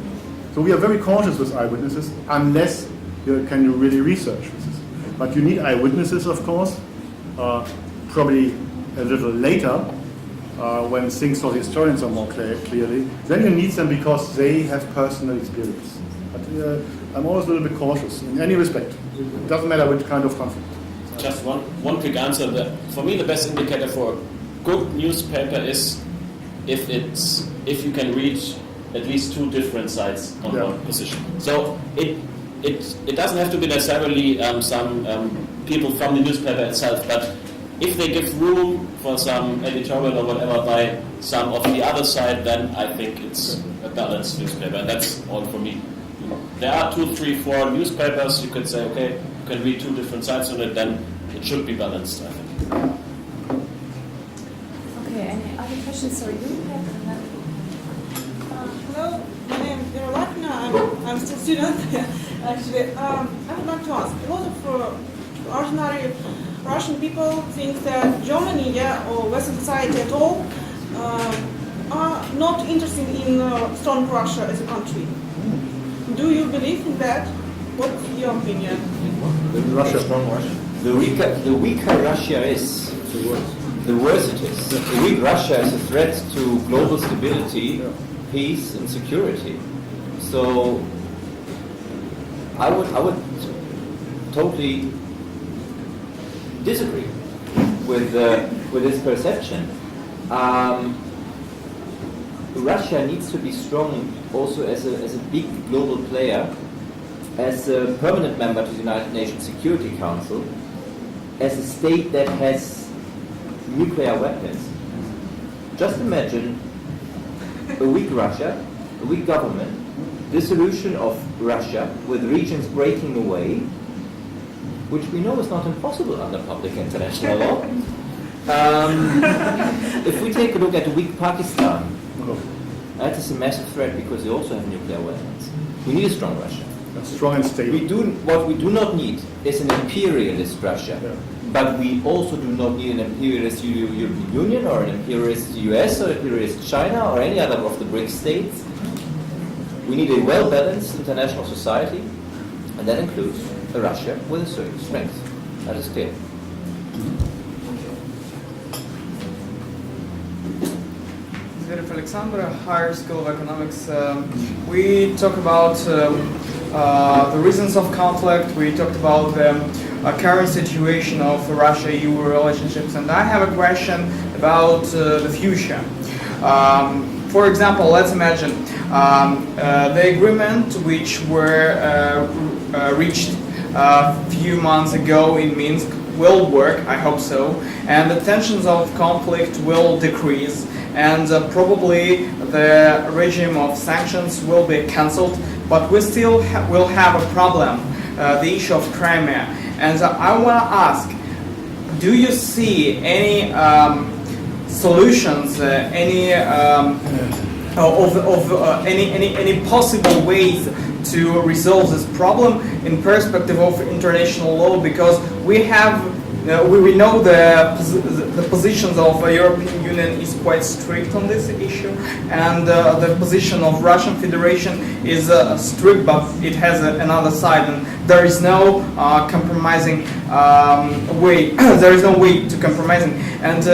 So we are very cautious with eyewitnesses, unless you can really research this. But you need eyewitnesses, of course, probably a little later, when things for the historians are more clearly. Then you need them because they have personal experience. But I'm always a little bit cautious in any respect. It doesn't matter which kind of conflict. Just one quick answer. For me, the best indicator for a good newspaper is if you can read at least two different sides on one position. So it doesn't have to be necessarily some people from the newspaper itself, but if they give room for some editorial or whatever by some of the other side, then I think it's a balanced newspaper. And that's all for me. There are 2, 3, 4 newspapers. You could say, okay, you can read two different sides on it, then it should be balanced, I think. Okay, any other questions? Sorry, you have Hello, my name is Vera Latina. I'm still a student, actually. I would like to ask, a lot of ordinary Russian people think that German media or Western society at all are not interested in strong Russia as a country. Do you believe in that? What's your opinion? In Russia, The weaker Russia is, the worse it is. A weak Russia is a threat to global stability, peace, and security. So I would totally disagree with this perception. Russia needs to be strong also as a big global player, as a permanent member to the United Nations Security Council, as a state that has nuclear weapons. Just imagine a weak Russia, a weak government, dissolution of Russia with regions breaking away, which we know is not impossible under public international law. If we take a look at a weak Pakistan, that is a massive threat because they also have nuclear weapons. We need a strong Russia. Strong and stable. What we do not need is an imperialist Russia. Yeah. But we also do not need an imperialist European Union or an imperialist US or imperialist China or any other of the BRICS states. We need a well-balanced international society, and that includes a Russia with a certain strength. That is clear. Zverev Alexander, Higher School of Economics. We talk about the reasons of conflict. We talked about the current situation of Russia-EU relationships, and I have a question about the future. For example, let's imagine the agreement which were reached a few months ago in Minsk will work, I hope so, and the tensions of conflict will decrease, and probably the regime of sanctions will be cancelled, but we still will have a problem, the issue of Crimea. And I want to ask, do you see any solutions, any possible ways to resolve this problem in perspective of international law? Because we have, we know the positions of the European Union is quite strict on this issue, and the position of Russian Federation is strict, but it has another side, and there is no compromising way. There is no way to compromising, and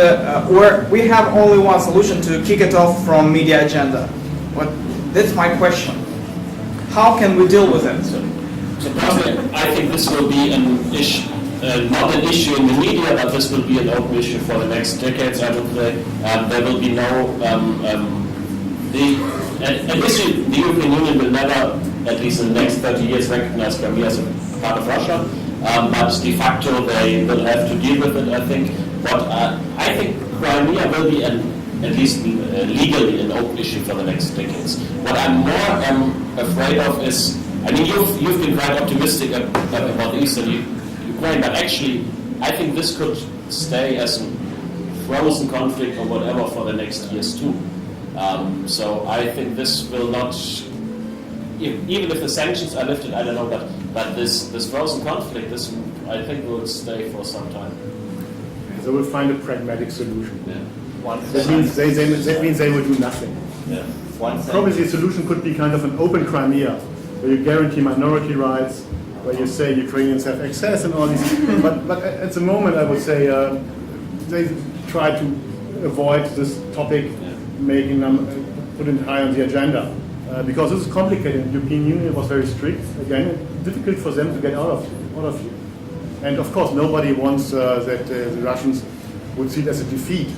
we have only one solution to kick it off from media agenda. But that's my question. How can we deal with it? So personally, I think this will be an issue. Not an issue in the media, but this will be an open issue for the next decades. I would say there will be no. The European Union will never, at least in the next 30 years, recognize Crimea as a part of Russia. But de facto, they will have to deal with it. I think. I think Crimea will be at least legally an open issue for the next decades. What I'm more afraid of is, I mean, you've been quite optimistic about the Eastern Ukraine, but actually, I think this could stay as a frozen conflict or whatever for the next years too. So I think this will not, even if the sanctions are lifted, I don't know, but this frozen conflict, this I think will stay for some time. They will find a pragmatic solution. Yeah. That means they will do nothing. Yeah. Probably the solution could be kind of an open Crimea, where you guarantee minority rights, where you say Ukrainians have access and all these. but at the moment, I would say they try to avoid this topic, making them put it high on the agenda, because this is complicated. The European Union was very strict. Again, difficult for them to get out of here. And of course, nobody wants that the Russians would see it as a defeat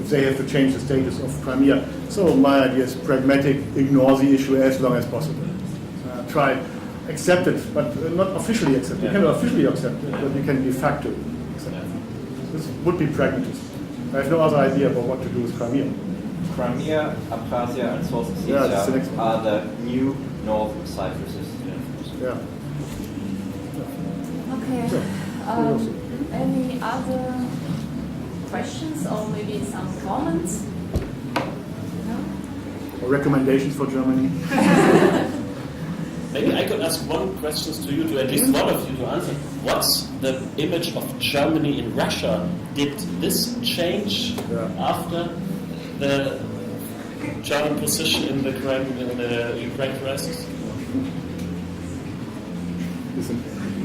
if they have to change the status of Crimea. So my idea is pragmatic, ignore the issue as long as possible. Try accept it, but not officially accept it. You cannot officially accept it, but you can de facto accept it. This would be pragmatism. I have no other idea about what to do with Crimea. Crimea, Abkhazia, and South Ossetia are the new North Cypruses. Yeah. Okay. Any other questions or maybe some comments? No? Or recommendations for Germany? Maybe I could ask one question to you, to at least one of you to answer. What's the image of Germany in Russia? Did this change after the German position in the Ukraine crisis?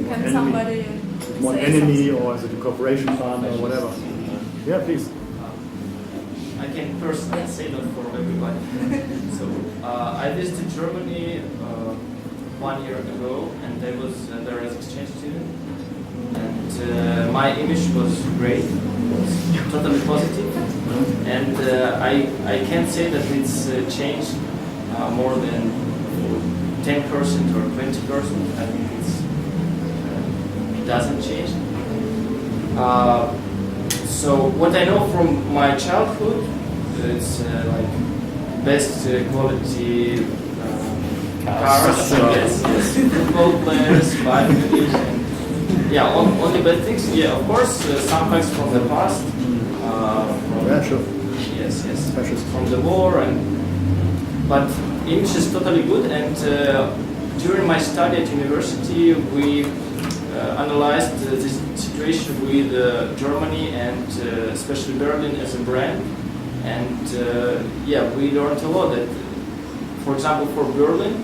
Can somebody one say enemy something? or is it a cooperation partner or whatever? Yeah, please. can personally say, not for everybody. So I visited Germany 1 year ago, and I was there as exchange student, and my image was great. It was totally positive, and I can't say that it's changed more than 10% or 20%. I think it doesn't change. So what I know from my childhood, it's like best quality cars, yes, football players, families, and yeah, only bad things. Yeah, of course, some facts from the past. Yeah, sure. Yes, Fascist. from the war, but image is totally good. And during my study at university, we analyzed this situation with Germany and especially Berlin as a brand. And yeah, we learned a lot. That, for example, for Berlin,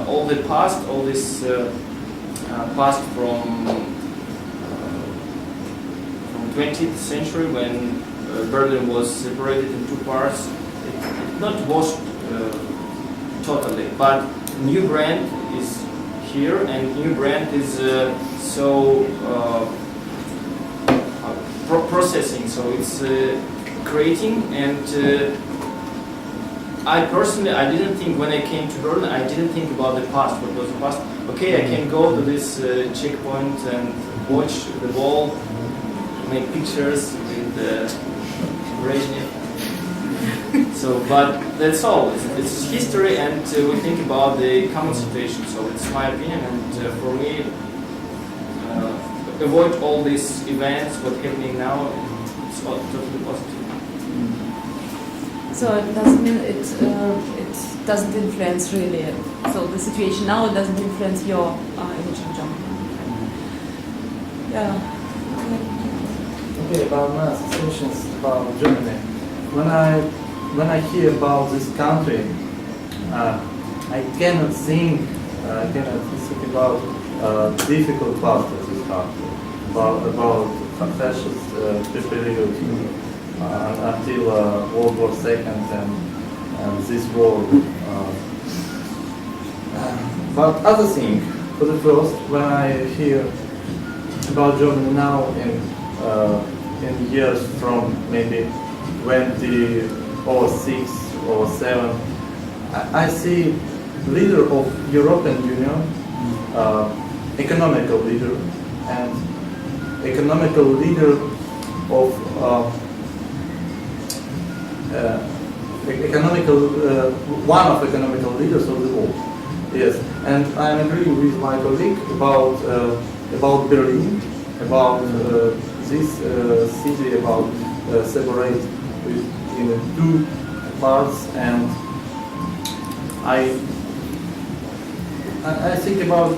all the past, all this past from 20th century when Berlin was separated in two parts, it not washed totally, but new brand is here, and new brand is processing, so it's creating. And I personally, I didn't think when I came to Berlin, I didn't think about the past. What was the past? Okay, I can go to this checkpoint and watch the wall, make pictures with Brezhnev. So, but that's all. It's history, and we think about the common situation. So it's my opinion, and for me, avoid all these events. What's happening now? It's all totally positive. So it doesn't mean it doesn't influence really. So the situation now doesn't influence your image of Germany. Yeah. Okay, about my associations about Germany. When I hear about this country, I cannot think about difficult part of this country, about fascist period until World War II and this war. But other thing, for the first, when I hear about Germany now in years from maybe 2006 or 7, I see leader of European Union, economical leader, and economical leader of one of economical leaders of the world. Yes, and I agree with my colleague about Berlin, about this city, about separate in two parts, and I think about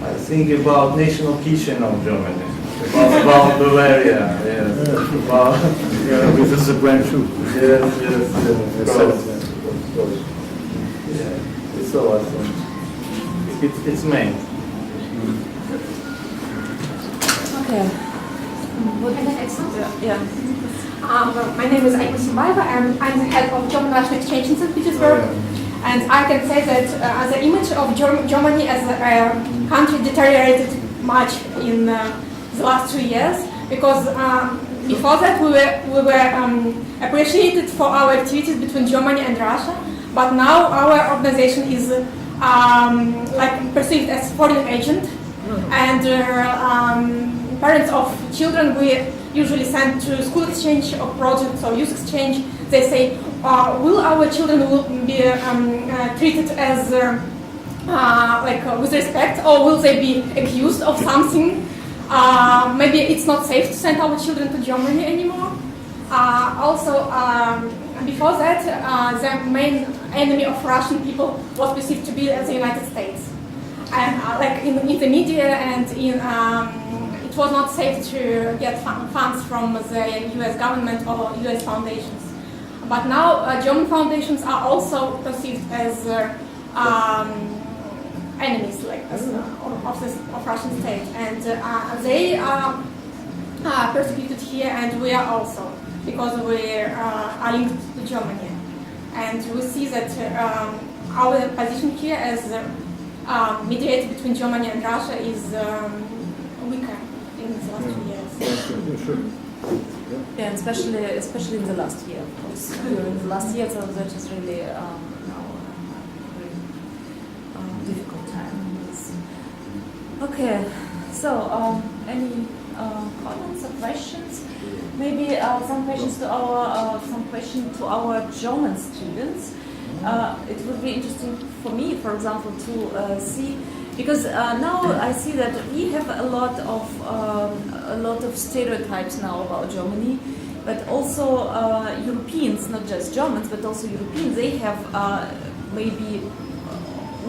I think about national kitchen of Germany, about Bavaria, yes, about This is a brand too. yes, of course. Yeah, it's so awesome. It's main. Okay. Yeah. My name is Aiko Simbaeva, and I'm the head of German-Russian Exchange in St. Petersburg. And I can say that the image of Germany as a country deteriorated much in the last 2 years, because before that we were appreciated for our activities between Germany and Russia, but now our organization is like perceived as foreign agent, and parents of children we usually send to school exchange or projects or youth exchange. They say, will our children be treated as like with respect, or will they be accused of something? Maybe it's not safe to send our children to Germany anymore. Also, before that, the main enemy of Russian people was perceived to be as the United States, and like in the media and in. It was not safe to get funds from the US government or US foundations. But now German foundations are also perceived as enemies, like of Russian state, and they persecuted here, and we are also, because we are linked to Germany. And we see that our position here as mediator between Germany and Russia is weaker in the last 2 years. Yeah, sure. Yeah, and especially in the last year, of course. During the last year, so that is really now a very difficult time. Yes. Okay, so any comments or questions? Maybe some question to our German students. It would be interesting for me, for example, to see, because now I see that we have a lot of stereotypes now about Germany, but also Europeans, not just Germans, but also Europeans. They have maybe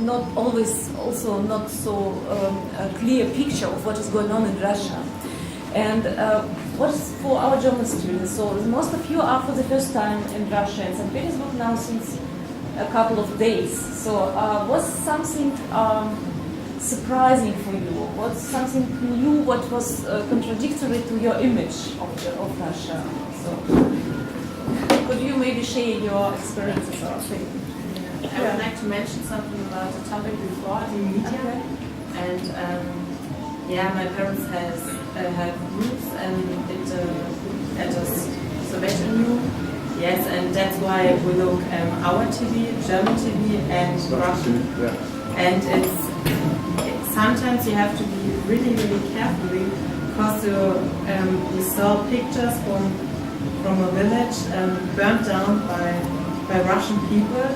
not always, also not so a clear picture of what is going on in Russia. And what is for our German students? So most of you are for the first time in Russia and St. Petersburg now since a couple of days. So was something surprising for you? What's something new? What was contradictory to your image of Russia? So could you maybe share your experiences or thing? I would like to mention something about the topic before, the media. Okay. And yeah, my parents have roots and it at the Soviet Union. Yes, and that's why we look our TV, German TV, and Russian. Yeah. And sometimes you have to be really, really careful because you saw pictures from a village burnt down by Russian people,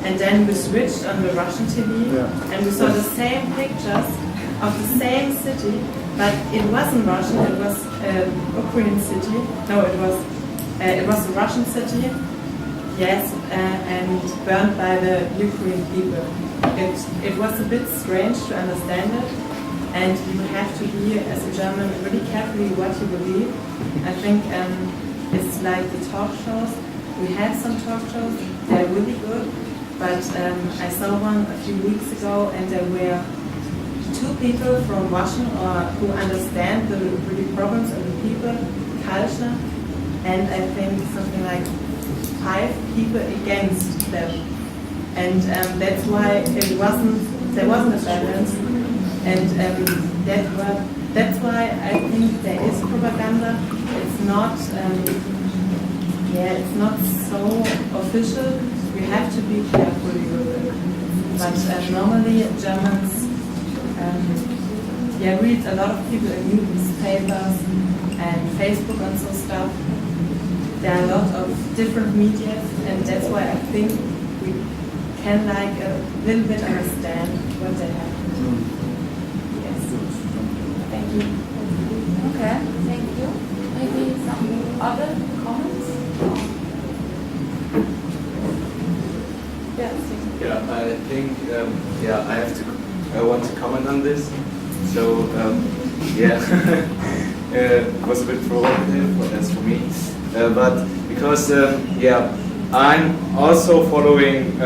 and then we switched on the Russian TV, and we saw the same pictures of the same city, but it wasn't Russian, it was Ukrainian city. No, it was a Russian city, yes, and burned by the Ukrainian people. It was a bit strange to understand it, and you have to be, as a German, really carefully what you believe. I think it's like the talk shows. We have some talk shows, they're really good, but I saw one a few weeks ago, and there were two people from Russian or who understand the really problems of the people, culture, and I think something like 5 people against them. And that's why there wasn't a balance, and that's why I think there is propaganda. It's not it's not so official. We have to be careful with it. But normally Germans read a lot of people in newspapers and Facebook and so stuff. There are a lot of different media, and that's why I think we can like a little bit understand what they have. Yes. Thank you. Okay, thank you. Maybe some other comments? Yes. Yeah, I think I want to comment on this. So it was a bit provocative, but that's for me. But because I'm also following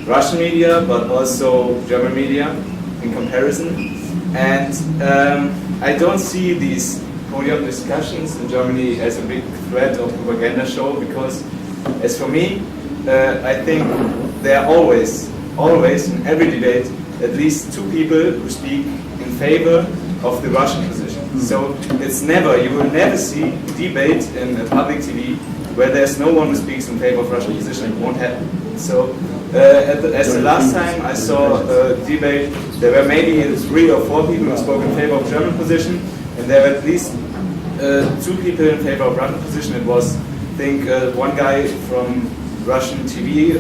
Russian media, but also German media in comparison, and I don't see these podium discussions in Germany as a big threat or propaganda show, because as for me, I think there are always in every debate at least 2 people who speak in favor of the Russian position. So you will never see debate in a public TV where there's no one who speaks in favor of Russian position. It won't happen. So as the last time I saw a debate, there were maybe 3 or 4 people who spoke in favor of German position, and there were at least 2 people in favor of Russian position. It was, I think, one guy from Russian TV,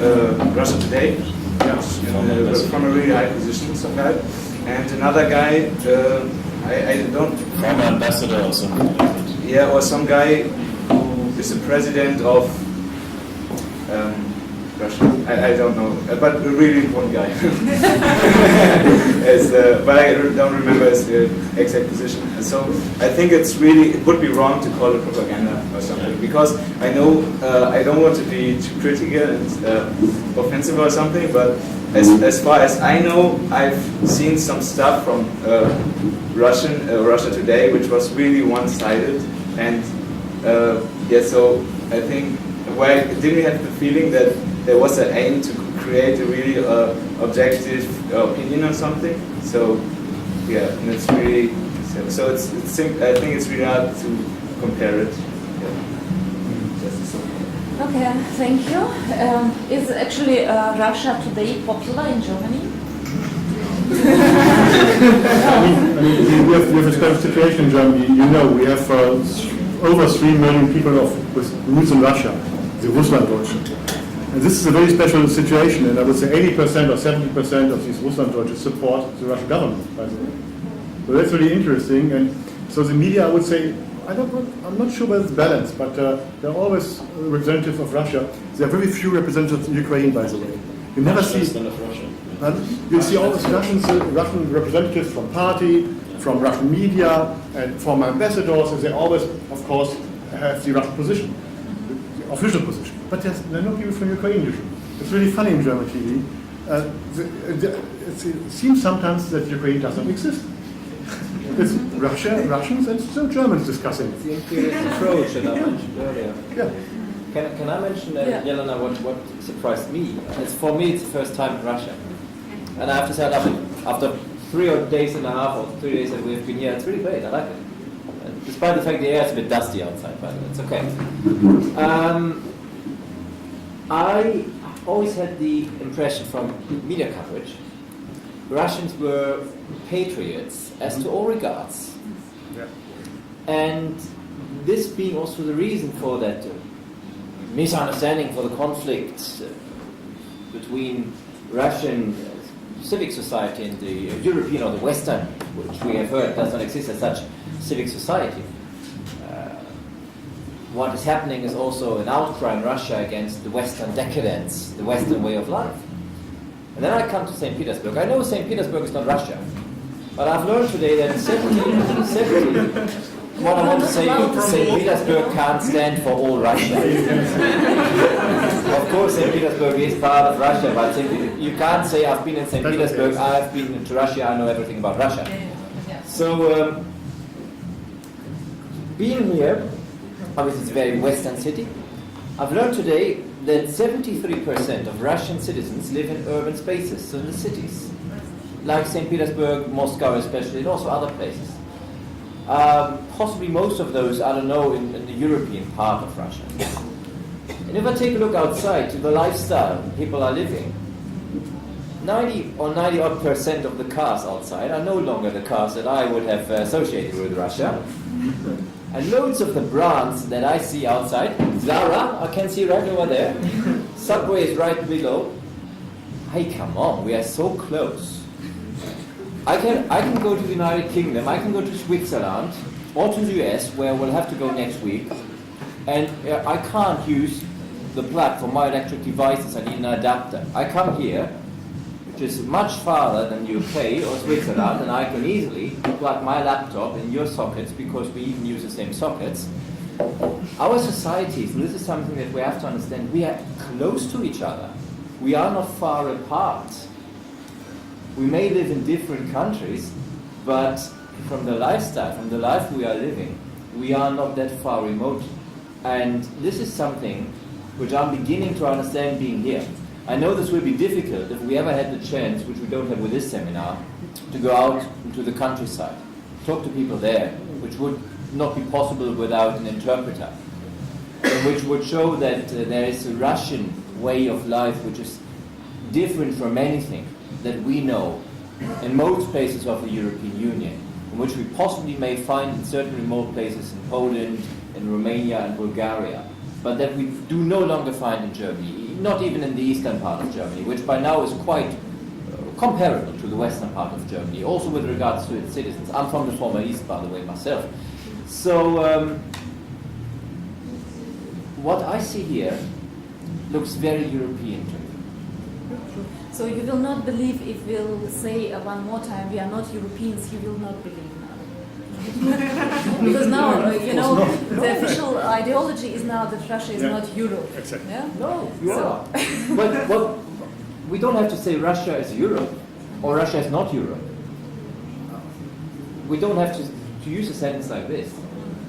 Russia Today, from a really high position, some guy, and another guy, I don't... Former ambassador or something like that. Yeah, or some guy who is the president of Russia. I don't know, but a really important guy. But I don't remember his exact position. So I think it would be wrong to call it propaganda. or something. Because I know I don't want to be too critical and offensive or something, but as far as I know, I've seen some stuff from Russia Today, which was really one-sided, and yeah. So I think didn't have the feeling that there was an aim to create a really objective opinion or something. So yeah, and it's really so I think it's really hard to compare it. Okay, thank you. Is actually Russia Today popular in Germany? I mean, we have a special situation in Germany. You know, we have over 3 million people with roots in Russia, the Russlanddeutsche. And this is a very special situation, and I would say 80% or 70% of these Russlanddeutsche support the Russian government, by the way. So that's really interesting. And so the media, I would say, I'm not sure whether it's balanced, but they're always representative of Russia. There are very few representatives of Ukraine, by the way. You never see. Of Russia. You see all these Russian representatives from party, from Russian media, and from ambassadors, and they always, of course, have the Russian position, the official position. But there are no people from Ukraine usually. It's really funny in German TV. It seems sometimes that Ukraine doesn't exist. It's Russians, and some Germans discussing it. The imperialist approach that I mentioned earlier. Yeah. Can I mention, Yeah. Jelena, what surprised me? For me, it's the first time in Russia. And I have to say, after 3 days and a half or 3 days that we have been here, it's really great. I like it. Despite the fact the air is a bit dusty outside, but it's okay. I always had the impression from media coverage, Russians were patriots as to all regards. Yeah. And this being also the reason for that misunderstanding for the conflict between Russian civic society and the European or the Western, which we have heard does not exist as such, civic society. What is happening is also an outcry in Russia against the Western decadence, the Western way of life. And then I come to St. Petersburg. I know St. Petersburg is not Russia, but I've learned today that 70, what I want to say, St. Petersburg can't stand for all Russia. Of course, St. Petersburg is part of Russia, but you can't say I've been in St. Petersburg, I've been to Russia, I know everything about Russia. So, being here, obviously it's a very Western city, I've learned today that 73% of Russian citizens live in urban spaces, so in the cities, like St. Petersburg, Moscow especially, and also other places. Possibly most of those, I don't know, in the European part of Russia. And if I take a look outside to the lifestyle people are living, 90 or 90% of the cars outside are no longer the cars that I would have associated with Russia. And loads of the brands that I see outside, Zara, I can see right over there, Subway is right below. Hey, come on, we are so close. I can go to the United Kingdom, I can go to Switzerland, or to the US, where we'll have to go next week, and I can't use the plug for my electric devices, I need an adapter. I come here, which is much farther than UK or Switzerland, and I can easily plug my laptop in your sockets because we even use the same sockets. Our societies, and this is something that we have to understand, we are close to each other. We are not far apart. We may live in different countries, but from the lifestyle, from the life we are living, we are not that far remote. And this is something which I'm beginning to understand being here. I know this will be difficult if we ever had the chance, which we don't have with this seminar, to go out into the countryside, talk to people there, which would not be possible without an interpreter, and which would show that there is a Russian way of life which is different from anything that we know in most places of the European Union, and which we possibly may find in certain remote places in Poland, in Romania and Bulgaria, but that we do no longer find in Germany, not even in the eastern part of Germany, which by now is quite comparable to the western part of Germany, also with regards to its citizens. I'm from the former east, by the way, myself. So, what I see here looks very European to me. So you will not believe if we'll say one more time, we are not Europeans, you will not believe now. Because now, the official ideology is now that Russia is not Europe. Exactly. Yeah? No, you are. But we don't have to say Russia is Europe or Russia is not Europe. We don't have to use a sentence like this.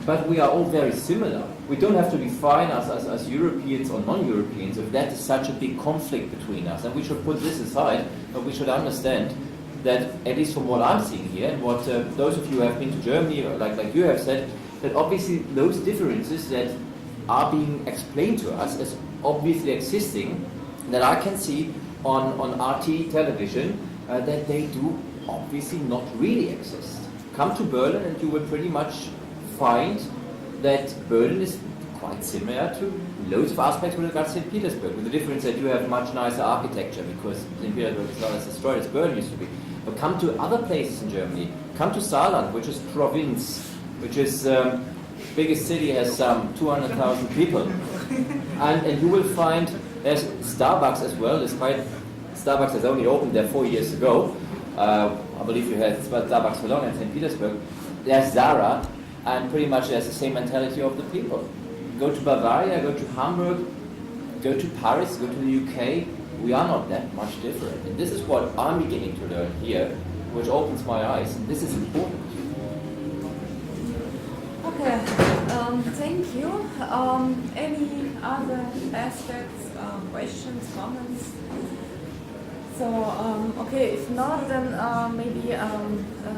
But we are all very similar. We don't have to define us as Europeans or non-Europeans if that is such a big conflict between us. And we should put this aside, but we should understand that, at least from what I'm seeing here, and what those of you who have been to Germany, or like you have said, that obviously those differences that are being explained to us as obviously existing, that I can see on RT television, that they do obviously not really exist. Come to Berlin and you will pretty much find that Berlin is quite similar to loads of aspects with regards to St. Petersburg, with the difference that you have much nicer architecture because St. Petersburg is not as destroyed as Berlin used to be. But come to other places in Germany. Come to Saarland, which is province, which is biggest city, has some 200,000 people. And you will find there's Starbucks as well, despite Starbucks has only opened there 4 years ago. I believe you had Starbucks for long in St. Petersburg. There's Zara, and pretty much there's the same mentality of the people. Go to Bavaria, go to Hamburg, go to Paris, go to the UK. We are not that much different. And this is what I'm beginning to learn here, which opens my eyes, and this is important. Okay, thank you. Any other aspects, questions, comments? So, okay, if not, then maybe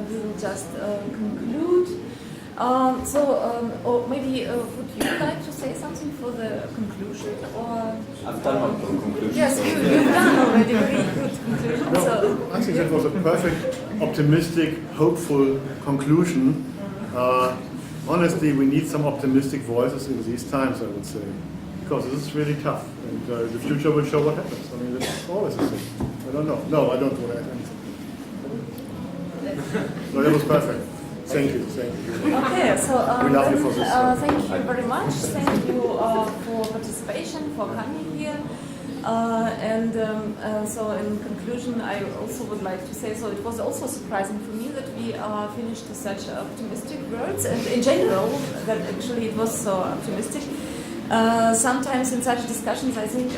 we will just conclude. Or maybe would you like to say something for the conclusion? Or I've done my conclusion. yes, so you've done already very good conclusion. No, So I think that was a perfect, optimistic, hopeful conclusion. Honestly, we need some optimistic voices in these times, I would say, because this is really tough, and the future will show what happens. I mean, that's always the thing. I don't know. No, I don't want to add anything. No, that was perfect. Thank you. Thank you. okay, so We love you for this. thank you very much. Thank you for participation, for coming here. So in conclusion, I also would like to say, so it was also surprising for me that we finished with such optimistic words, and in general, that actually it was so optimistic. Sometimes in such discussions, I think,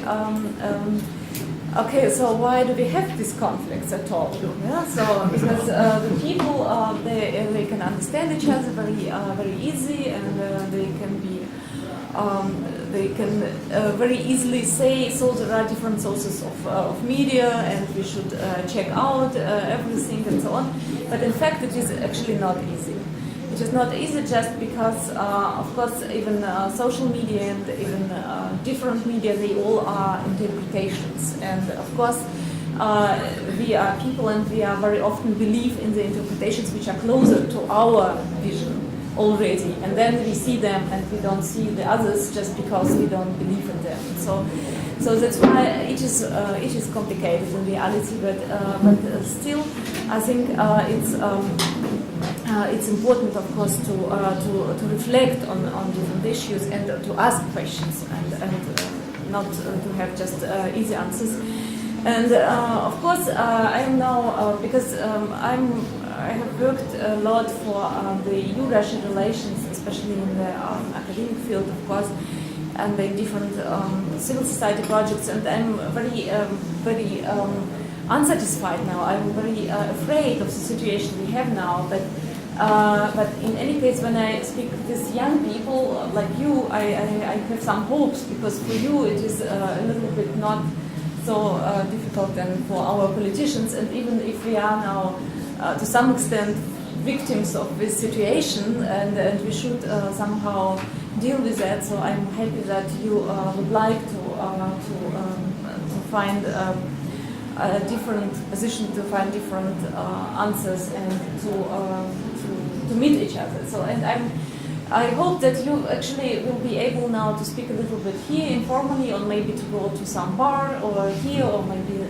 okay, so why do we have these conflicts at all? Yeah, so because the people they can understand each other very easy, and they can be very easily say, so there are different sources of media, and we should check out everything and so on. But in fact, it is actually not easy. It is not easy just because, of course, even social media and even different media, they all are interpretations. And of course, we are people, and we are very often believe in the interpretations which are closer to our vision already. And then we see them and we don't see the others just because we don't believe in them. So that's why it is complicated in reality, but still, I think it's important, of course, to reflect on different issues and to ask questions and not to have just easy answers. And of course, I am now because I have worked a lot for the EU-Russia relations, especially in the academic field, of course, and in different civil society projects, and I'm very unsatisfied now. I'm very afraid of the situation we have now, but in any case, when I speak with young people like you, I have some hopes, because for you it is a little bit not so difficult than for our politicians, and even if we are now to some extent victims of this situation, and we should somehow deal with that. So I'm happy that you would like to find a different position, to find different answers, and to meet each other. So, and I hope that you actually will be able now to speak a little bit here informally, or maybe to go to some bar or here, or maybe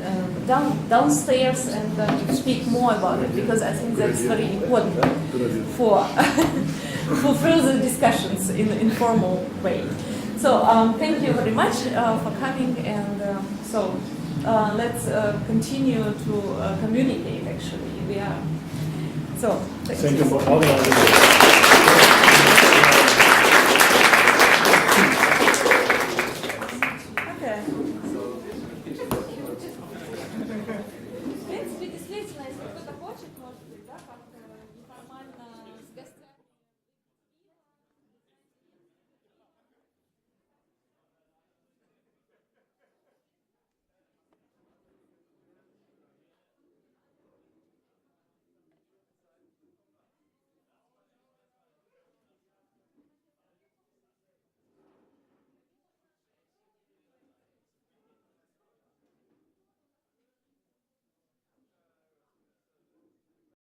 downstairs, and to speak more about it, because I think that's very important for for further discussions in an informal way. So thank you very much for coming, and let's continue to communicate. Actually, we are. So, Thank you for organizing this.